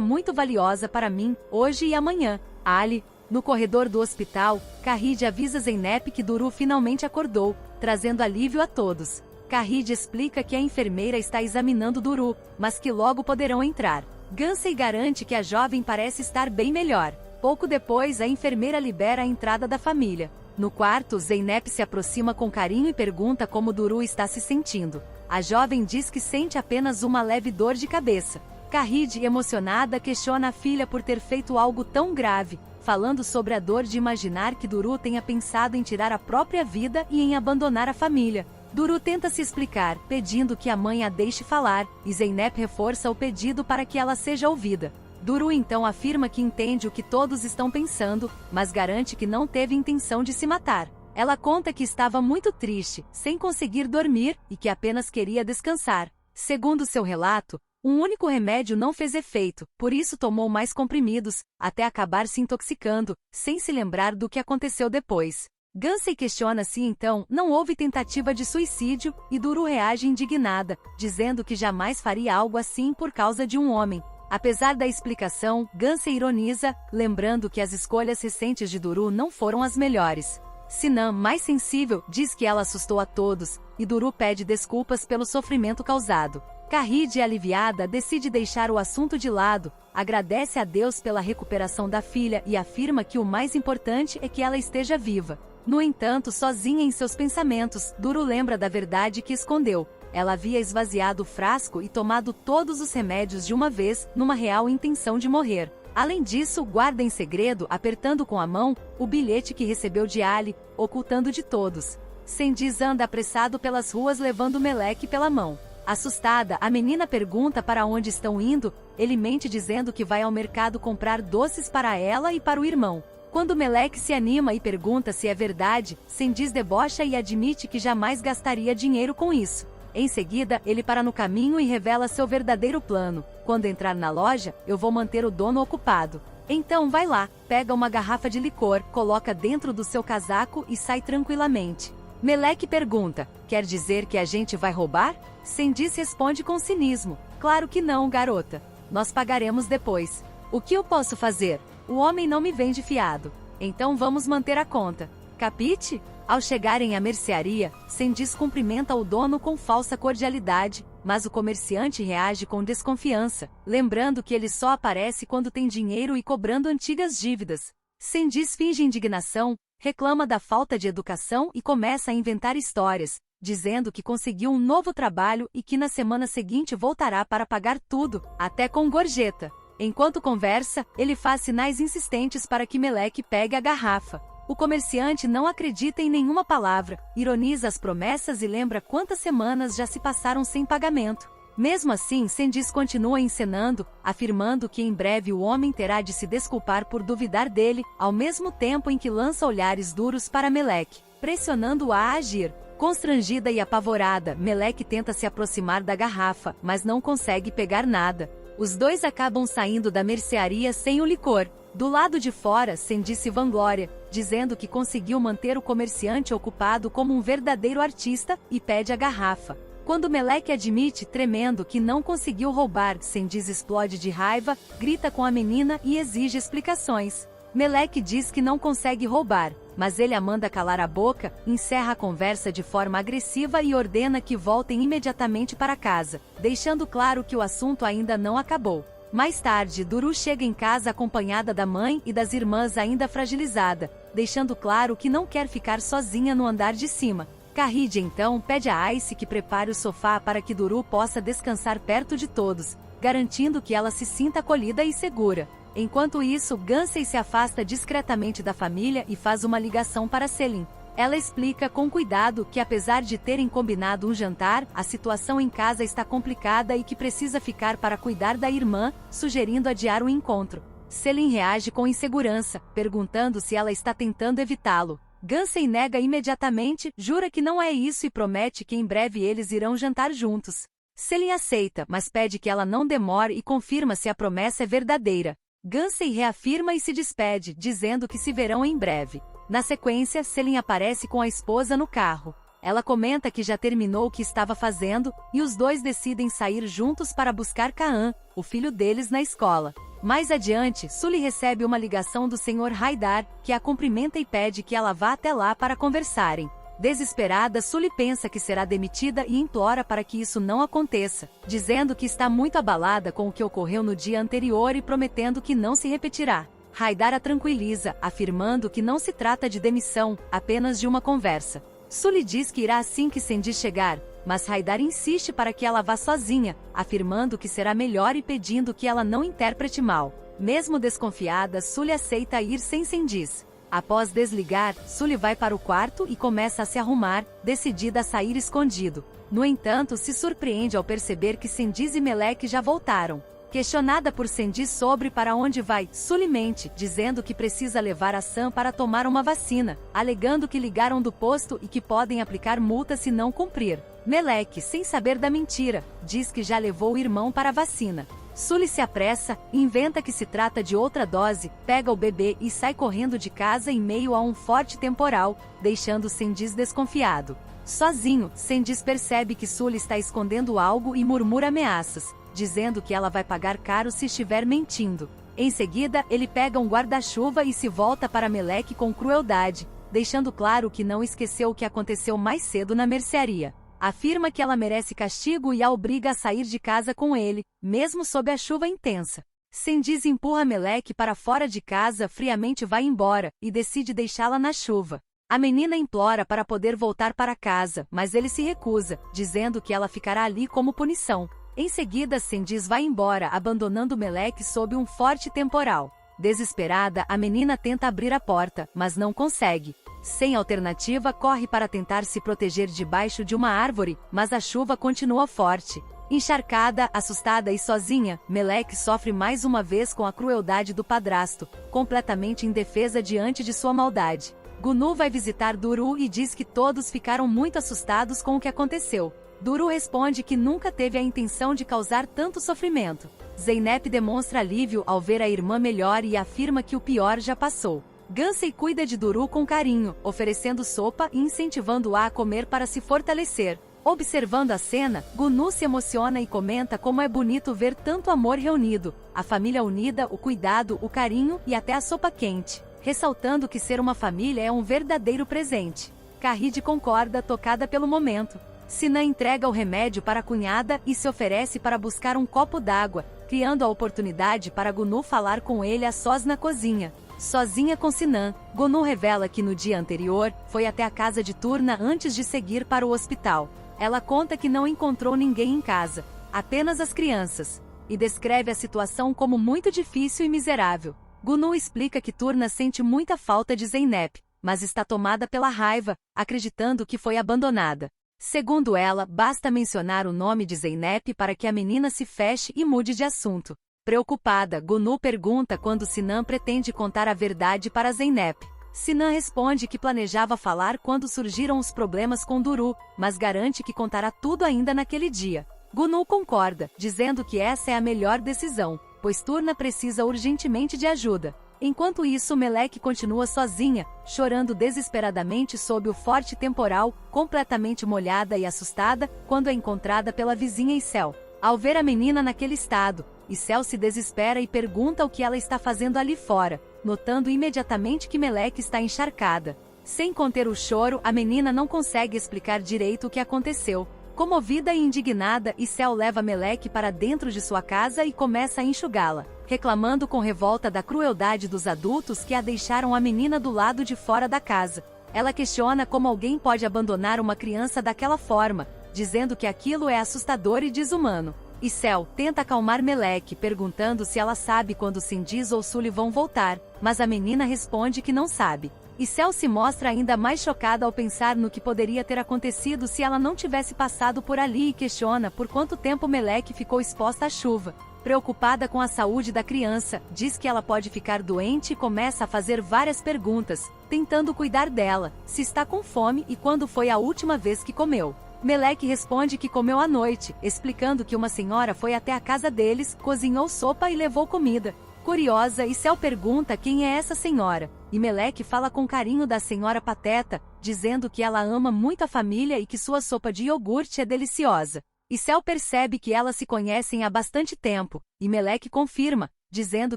muito valiosa para mim, hoje e amanhã. Ali. No corredor do hospital, Kahide avisa Zeynep que Duru finalmente acordou, trazendo alívio a todos. Kahide explica que a enfermeira está examinando Duru, mas que logo poderão entrar. Gansey garante que a jovem parece estar bem melhor. Pouco depois, a enfermeira libera a entrada da família. No quarto, Zeynep se aproxima com carinho e pergunta como Duru está se sentindo. A jovem diz que sente apenas uma leve dor de cabeça. Kahide, emocionada, questiona a filha por ter feito algo tão grave, falando sobre a dor de imaginar que Duru tenha pensado em tirar a própria vida e em abandonar a família. Duru tenta se explicar, pedindo que a mãe a deixe falar, e Zeynep reforça o pedido para que ela seja ouvida. Duru então afirma que entende o que todos estão pensando, mas garante que não teve intenção de se matar. Ela conta que estava muito triste, sem conseguir dormir, e que apenas queria descansar. Segundo seu relato, um único remédio não fez efeito, por isso tomou mais comprimidos, até acabar se intoxicando, sem se lembrar do que aconteceu depois. Gansey questiona se então não houve tentativa de suicídio, e Duru reage indignada, dizendo que jamais faria algo assim por causa de um homem. Apesar da explicação, Gansey ironiza, lembrando que as escolhas recentes de Duru não foram as melhores. Sinan, mais sensível, diz que ela assustou a todos, e Duru pede desculpas pelo sofrimento causado. Kahide, aliviada, decide deixar o assunto de lado, agradece a Deus pela recuperação da filha e afirma que o mais importante é que ela esteja viva. No entanto, sozinha em seus pensamentos, Duru lembra da verdade que escondeu. Ela havia esvaziado o frasco e tomado todos os remédios de uma vez, numa real intenção de morrer. Além disso, guarda em segredo, apertando com a mão, o bilhete que recebeu de Ali, ocultando de todos. Candice anda apressado pelas ruas levando Melek pela mão. Assustada, a menina pergunta para onde estão indo, ele mente dizendo que vai ao mercado comprar doces para ela e para o irmão. Quando Melek se anima e pergunta se é verdade, Candice debocha e admite que jamais gastaria dinheiro com isso. Em seguida, ele para no caminho e revela seu verdadeiro plano. Quando entrar na loja, eu vou manter o dono ocupado. Então vai lá, pega uma garrafa de licor, coloca dentro do seu casaco e sai tranquilamente. Meleque pergunta: quer dizer que a gente vai roubar? Sendiz responde com cinismo: claro que não, garota. Nós pagaremos depois. O que eu posso fazer? O homem não me vende fiado. Então vamos manter a conta. Capite? Ao chegarem à mercearia, Sendiz cumprimenta o dono com falsa cordialidade, mas o comerciante reage com desconfiança, lembrando que ele só aparece quando tem dinheiro e cobrando antigas dívidas. Sendiz finge indignação, reclama da falta de educação e começa a inventar histórias, dizendo que conseguiu um novo trabalho e que na semana seguinte voltará para pagar tudo, até com gorjeta. Enquanto conversa, ele faz sinais insistentes para que Meleque pegue a garrafa. O comerciante não acredita em nenhuma palavra, ironiza as promessas e lembra quantas semanas já se passaram sem pagamento. Mesmo assim, Sendiz continua encenando, afirmando que em breve o homem terá de se desculpar por duvidar dele, ao mesmo tempo em que lança olhares duros para Meleque, pressionando-a a agir. Constrangida e apavorada, Meleque tenta se aproximar da garrafa, mas não consegue pegar nada. Os dois acabam saindo da mercearia sem o licor. Do lado de fora, Sendiz se vanglória, dizendo que conseguiu manter o comerciante ocupado como um verdadeiro artista, e pede a garrafa. Quando Meleque admite, tremendo, que não conseguiu roubar, Sendiz explode de raiva, grita com a menina e exige explicações. Meleque diz que não consegue roubar, mas ele a manda calar a boca, encerra a conversa de forma agressiva e ordena que voltem imediatamente para casa, deixando claro que o assunto ainda não acabou. Mais tarde, Duru chega em casa acompanhada da mãe e das irmãs ainda fragilizada, deixando claro que não quer ficar sozinha no andar de cima. Carride então pede a Ice que prepare o sofá para que Duru possa descansar perto de todos, garantindo que ela se sinta acolhida e segura. Enquanto isso, Gansey se afasta discretamente da família e faz uma ligação para Selim. Ela explica com cuidado que apesar de terem combinado um jantar, a situação em casa está complicada e que precisa ficar para cuidar da irmã, sugerindo adiar o encontro. Selim reage com insegurança, perguntando se ela está tentando evitá-lo. Gansey nega imediatamente, jura que não é isso e promete que em breve eles irão jantar juntos. Selim aceita, mas pede que ela não demore e confirma se a promessa é verdadeira. Gansey reafirma e se despede, dizendo que se verão em breve. Na sequência, Selim aparece com a esposa no carro. Ela comenta que já terminou o que estava fazendo, e os dois decidem sair juntos para buscar Kaan, o filho deles, na escola. Mais adiante, Sully recebe uma ligação do Sr. Haidar, que a cumprimenta e pede que ela vá até lá para conversarem. Desesperada, Sully pensa que será demitida e implora para que isso não aconteça, dizendo que está muito abalada com o que ocorreu no dia anterior e prometendo que não se repetirá. Haidar a tranquiliza, afirmando que não se trata de demissão, apenas de uma conversa. Sully diz que irá assim que Sendiz chegar, mas Haidar insiste para que ela vá sozinha, afirmando que será melhor e pedindo que ela não interprete mal. Mesmo desconfiada, Sully aceita ir sem Sendiz. Após desligar, Sully vai para o quarto e começa a se arrumar, decidida a sair escondido. No entanto, se surpreende ao perceber que Sendiz e Meleque já voltaram. Questionada por Sendiz sobre para onde vai, Sully mente, dizendo que precisa levar a Sam para tomar uma vacina, alegando que ligaram do posto e que podem aplicar multa se não cumprir. Meleque, sem saber da mentira, diz que já levou o irmão para a vacina. Sully se apressa, inventa que se trata de outra dose, pega o bebê e sai correndo de casa em meio a um forte temporal, deixando Sendiz desconfiado. Sozinho, Sendiz percebe que Sully está escondendo algo e murmura ameaças, dizendo que ela vai pagar caro se estiver mentindo. Em seguida, ele pega um guarda-chuva e se volta para Meleque com crueldade, deixando claro que não esqueceu o que aconteceu mais cedo na mercearia. Afirma que ela merece castigo e a obriga a sair de casa com ele, mesmo sob a chuva intensa. Sendiz empurra Meleque para fora de casa, friamente vai embora, e decide deixá-la na chuva. A menina implora para poder voltar para casa, mas ele se recusa, dizendo que ela ficará ali como punição. Em seguida, Sendiz vai embora, abandonando Meleque sob um forte temporal. Desesperada, a menina tenta abrir a porta, mas não consegue. Sem alternativa, corre para tentar se proteger debaixo de uma árvore, mas a chuva continua forte. Encharcada, assustada e sozinha, Meleque sofre mais uma vez com a crueldade do padrasto, completamente indefesa diante de sua maldade. Gunu vai visitar Duru e diz que todos ficaram muito assustados com o que aconteceu. Duru responde que nunca teve a intenção de causar tanto sofrimento. Zeynep demonstra alívio ao ver a irmã melhor e afirma que o pior já passou. Gansey cuida de Duru com carinho, oferecendo sopa e incentivando-a a comer para se fortalecer. Observando a cena, Gunu se emociona e comenta como é bonito ver tanto amor reunido, a família unida, o cuidado, o carinho e até a sopa quente, ressaltando que ser uma família é um verdadeiro presente. Kahide concorda, tocada pelo momento. Sinan entrega o remédio para a cunhada e se oferece para buscar um copo d'água, criando a oportunidade para Gunu falar com ele a sós na cozinha. Sozinha com Sinan, Gunu revela que no dia anterior, foi até a casa de Turna antes de seguir para o hospital. Ela conta que não encontrou ninguém em casa, apenas as crianças, e descreve a situação como muito difícil e miserável. Gunu explica que Turna sente muita falta de Zeynep, mas está tomada pela raiva, acreditando que foi abandonada. Segundo ela, basta mencionar o nome de Zeynep para que a menina se feche e mude de assunto. Preocupada, Gunu pergunta quando Sinan pretende contar a verdade para Zeynep. Sinan responde que planejava falar quando surgiram os problemas com Duru, mas garante que contará tudo ainda naquele dia. Gunu concorda, dizendo que essa é a melhor decisão, pois Turna precisa urgentemente de ajuda. Enquanto isso, Melek continua sozinha, chorando desesperadamente sob o forte temporal, completamente molhada e assustada, quando é encontrada pela vizinha Issel. Ao ver a menina naquele estado, Issel se desespera e pergunta o que ela está fazendo ali fora, notando imediatamente que Melek está encharcada. Sem conter o choro, a menina não consegue explicar direito o que aconteceu. Comovida e indignada, Issel leva Melek para dentro de sua casa e começa a enxugá-la, reclamando com revolta da crueldade dos adultos que a deixaram a menina do lado de fora da casa. Ela questiona como alguém pode abandonar uma criança daquela forma, dizendo que aquilo é assustador e desumano. Issel tenta acalmar Melek, perguntando se ela sabe quando Sindiz ou Sully vão voltar, mas a menina responde que não sabe. Issel se mostra ainda mais chocada ao pensar no que poderia ter acontecido se ela não tivesse passado por ali e questiona por quanto tempo Melek ficou exposta à chuva. Preocupada com a saúde da criança, diz que ela pode ficar doente e começa a fazer várias perguntas, tentando cuidar dela, se está com fome e quando foi a última vez que comeu. Melek responde que comeu à noite, explicando que uma senhora foi até a casa deles, cozinhou sopa e levou comida. Curiosa, Issel pergunta quem é essa senhora, e Melek fala com carinho da senhora Pateta, dizendo que ela ama muito a família e que sua sopa de iogurte é deliciosa. Issel percebe que elas se conhecem há bastante tempo, e Melek confirma, dizendo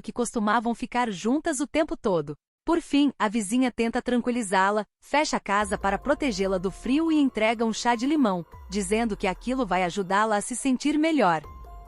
que costumavam ficar juntas o tempo todo. Por fim, a vizinha tenta tranquilizá-la, fecha a casa para protegê-la do frio e entrega um chá de limão, dizendo que aquilo vai ajudá-la a se sentir melhor.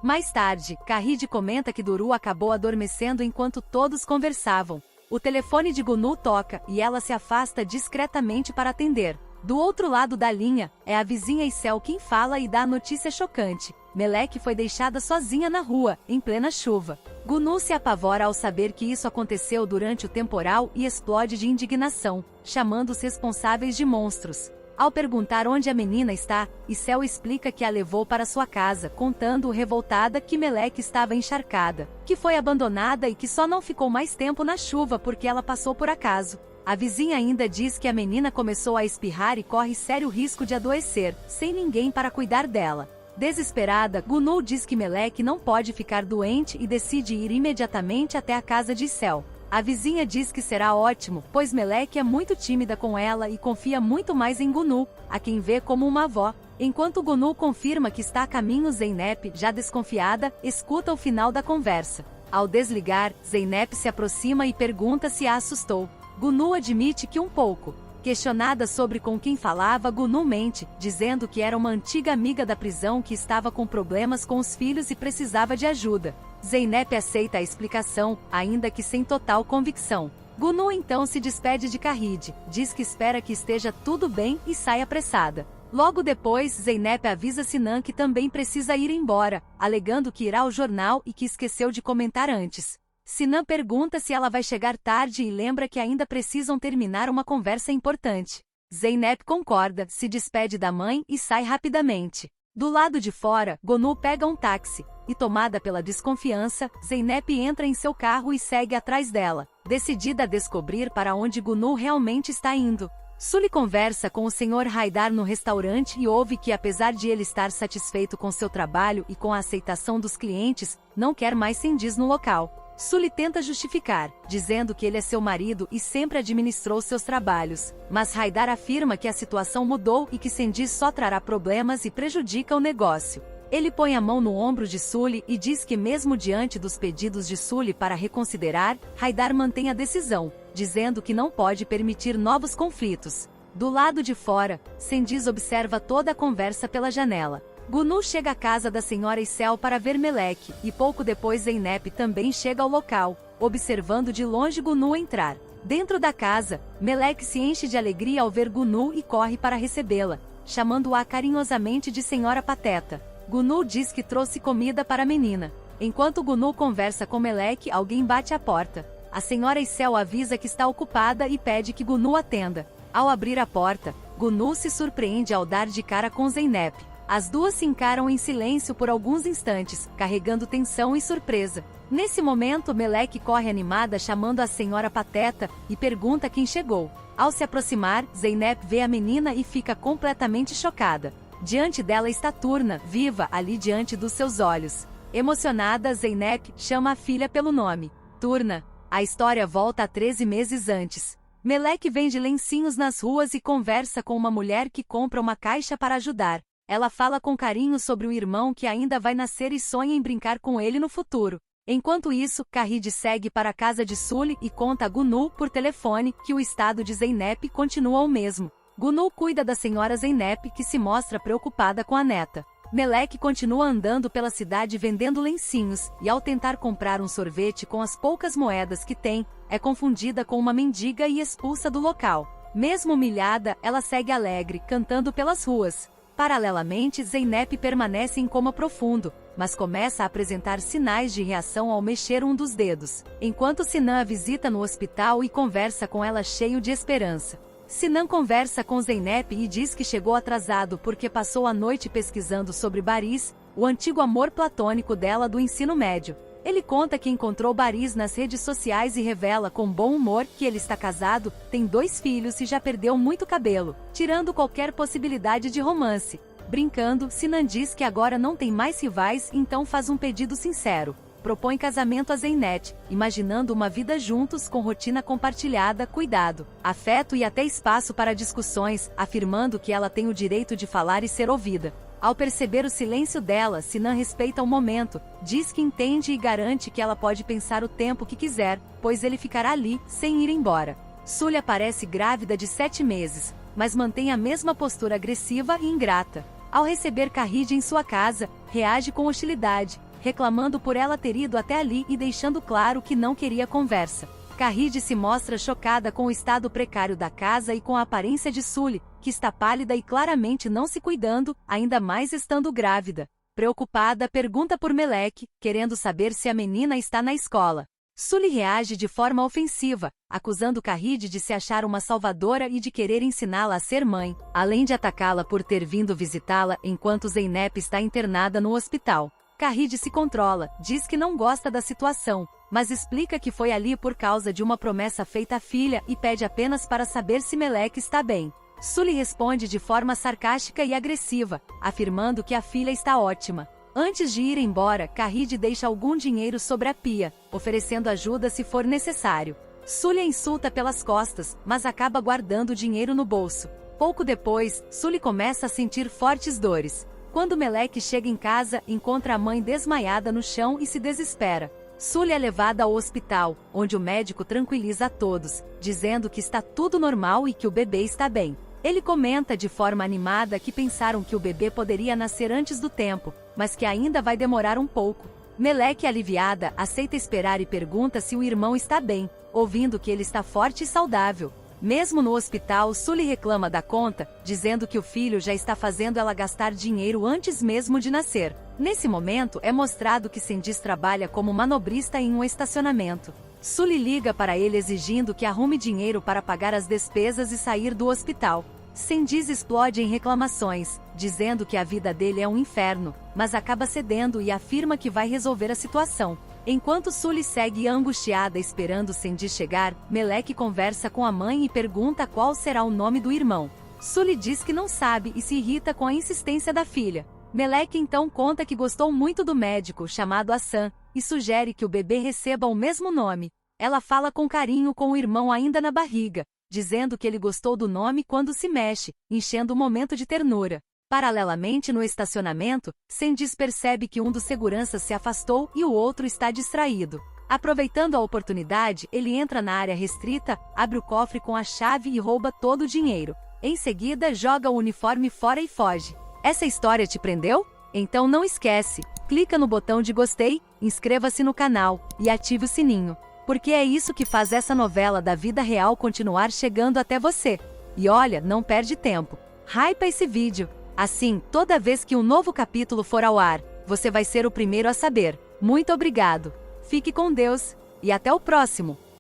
Mais tarde, Kahide comenta que Duru acabou adormecendo enquanto todos conversavam. O telefone de Gunu toca e ela se afasta discretamente para atender. Do outro lado da linha, é a vizinha Issel quem fala e dá a notícia chocante. Melek foi deixada sozinha na rua, em plena chuva. Gunu se apavora ao saber que isso aconteceu durante o temporal e explode de indignação, chamando os responsáveis de monstros. Ao perguntar onde a menina está, Issel explica que a levou para sua casa, contando revoltada que Melek estava encharcada, que foi abandonada e que só não ficou mais tempo na chuva porque ela passou por acaso. A vizinha ainda diz que a menina começou a espirrar e corre sério risco de adoecer, sem ninguém para cuidar dela. Desesperada, Gunu diz que Melek não pode ficar doente e decide ir imediatamente até a casa de Issel. A vizinha diz que será ótimo, pois Melek é muito tímida com ela e confia muito mais em Gunu, a quem vê como uma avó. Enquanto Gunu confirma que está a caminho, Zeynep, já desconfiada, escuta o final da conversa. Ao desligar, Zeynep se aproxima e pergunta se a assustou. Gunu admite que um pouco. Questionada sobre com quem falava, Gunu mente, dizendo que era uma antiga amiga da prisão que estava com problemas com os filhos e precisava de ajuda. Zeynep aceita a explicação, ainda que sem total convicção. Gunu então se despede de Kahide, diz que espera que esteja tudo bem e sai apressada. Logo depois, Zeynep avisa Sinan que também precisa ir embora, alegando que irá ao jornal e que esqueceu de comentar antes. Sinan pergunta se ela vai chegar tarde e lembra que ainda precisam terminar uma conversa importante. Zeynep concorda, se despede da mãe e sai rapidamente. Do lado de fora, Gunu pega um táxi, e tomada pela desconfiança, Zeynep entra em seu carro e segue atrás dela, decidida a descobrir para onde Gunu realmente está indo. Sully conversa com o Sr. Haidar no restaurante e ouve que, apesar de ele estar satisfeito com seu trabalho e com a aceitação dos clientes, não quer mais Sindiz no local. Sully tenta justificar, dizendo que ele é seu marido e sempre administrou seus trabalhos, mas Haidar afirma que a situação mudou e que Cengiz só trará problemas e prejudica o negócio. Ele põe a mão no ombro de Sully e diz que mesmo diante dos pedidos de Sully para reconsiderar, Haidar mantém a decisão, dizendo que não pode permitir novos conflitos. Do lado de fora, Cengiz observa toda a conversa pela janela. Gunu chega à casa da senhora Issel para ver Melek, e pouco depois Zeynep também chega ao local, observando de longe Gunu entrar. Dentro da casa, Melek se enche de alegria ao ver Gunu e corre para recebê-la, chamando-a carinhosamente de senhora Pateta. Gunu diz que trouxe comida para a menina. Enquanto Gunu conversa com Melek, alguém bate à porta. A senhora Issel avisa que está ocupada e pede que Gunu atenda. Ao abrir a porta, Gunu se surpreende ao dar de cara com Zeynep. As duas se encaram em silêncio por alguns instantes, carregando tensão e surpresa. Nesse momento, Melek corre animada chamando a senhora Pateta e pergunta quem chegou. Ao se aproximar, Zeynep vê a menina e fica completamente chocada. Diante dela está Turna, viva, ali diante dos seus olhos. Emocionada, Zeynep chama a filha pelo nome. Turna. A história volta a 13 meses antes. Melek vende lencinhos nas ruas e conversa com uma mulher que compra uma caixa para ajudar. Ela fala com carinho sobre o irmão que ainda vai nascer e sonha em brincar com ele no futuro. Enquanto isso, Kahid segue para a casa de Sully e conta a Gunu, por telefone, que o estado de Zeynep continua o mesmo. Gunu cuida da senhora Zeynep, que se mostra preocupada com a neta. Melek continua andando pela cidade vendendo lencinhos, e ao tentar comprar um sorvete com as poucas moedas que tem, é confundida com uma mendiga e expulsa do local. Mesmo humilhada, ela segue alegre, cantando pelas ruas. Paralelamente, Zeynep permanece em coma profundo, mas começa a apresentar sinais de reação ao mexer um dos dedos, enquanto Sinan a visita no hospital e conversa com ela cheio de esperança. Sinan conversa com Zeynep e diz que chegou atrasado porque passou a noite pesquisando sobre Baris, o antigo amor platônico dela do ensino médio. Ele conta que encontrou Baris nas redes sociais e revela com bom humor que ele está casado, tem 2 filhos e já perdeu muito cabelo, tirando qualquer possibilidade de romance. Brincando, Sinan diz que agora não tem mais rivais, então faz um pedido sincero. Propõe casamento a Zeynep, imaginando uma vida juntos com rotina compartilhada, cuidado, afeto e até espaço para discussões, afirmando que ela tem o direito de falar e ser ouvida. Ao perceber o silêncio dela, Sinan respeita o momento, diz que entende e garante que ela pode pensar o tempo que quiser, pois ele ficará ali, sem ir embora. Sully aparece grávida de 7 meses, mas mantém a mesma postura agressiva e ingrata. Ao receber Kahid em sua casa, reage com hostilidade, reclamando por ela ter ido até ali e deixando claro que não queria conversa. Kahid se mostra chocada com o estado precário da casa e com a aparência de Sully, que está pálida e claramente não se cuidando, ainda mais estando grávida. Preocupada, pergunta por Melek, querendo saber se a menina está na escola. Sully reage de forma ofensiva, acusando Kahid de se achar uma salvadora e de querer ensiná-la a ser mãe, além de atacá-la por ter vindo visitá-la enquanto Zeynep está internada no hospital. Kahid se controla, diz que não gosta da situação, mas explica que foi ali por causa de uma promessa feita à filha e pede apenas para saber se Melek está bem. Sully responde de forma sarcástica e agressiva, afirmando que a filha está ótima. Antes de ir embora, Kahid deixa algum dinheiro sobre a pia, oferecendo ajuda se for necessário. Sully a insulta pelas costas, mas acaba guardando o dinheiro no bolso. Pouco depois, Sully começa a sentir fortes dores. Quando Melek chega em casa, encontra a mãe desmaiada no chão e se desespera. Sully é levada ao hospital, onde o médico tranquiliza a todos, dizendo que está tudo normal e que o bebê está bem. Ele comenta de forma animada que pensaram que o bebê poderia nascer antes do tempo, mas que ainda vai demorar um pouco. Melek, aliviada, aceita esperar e pergunta se o irmão está bem, ouvindo que ele está forte e saudável. Mesmo no hospital, Sully reclama da conta, dizendo que o filho já está fazendo ela gastar dinheiro antes mesmo de nascer. Nesse momento, é mostrado que Cengiz trabalha como manobrista em um estacionamento. Sully liga para ele exigindo que arrume dinheiro para pagar as despesas e sair do hospital. Cengiz explode em reclamações, dizendo que a vida dele é um inferno, mas acaba cedendo e afirma que vai resolver a situação. Enquanto Sully segue angustiada esperando Cengiz chegar, Melek conversa com a mãe e pergunta qual será o nome do irmão. Sully diz que não sabe e se irrita com a insistência da filha. Melek então conta que gostou muito do médico chamado Hassan, e sugere que o bebê receba o mesmo nome. Ela fala com carinho com o irmão ainda na barriga, dizendo que ele gostou do nome quando se mexe, enchendo o momento de ternura. Paralelamente no estacionamento, Candice percebe que um dos seguranças se afastou e o outro está distraído. Aproveitando a oportunidade, ele entra na área restrita, abre o cofre com a chave e rouba todo o dinheiro. Em seguida, joga o uniforme fora e foge. Essa história te prendeu? Então não esquece, clica no botão de gostei, inscreva-se no canal e ative o sininho. Porque é isso que faz essa novela da vida real continuar chegando até você. E olha, não perde tempo. Hypa esse vídeo. Assim, toda vez que um novo capítulo for ao ar, você vai ser o primeiro a saber. Muito obrigado. Fique com Deus e até o próximo!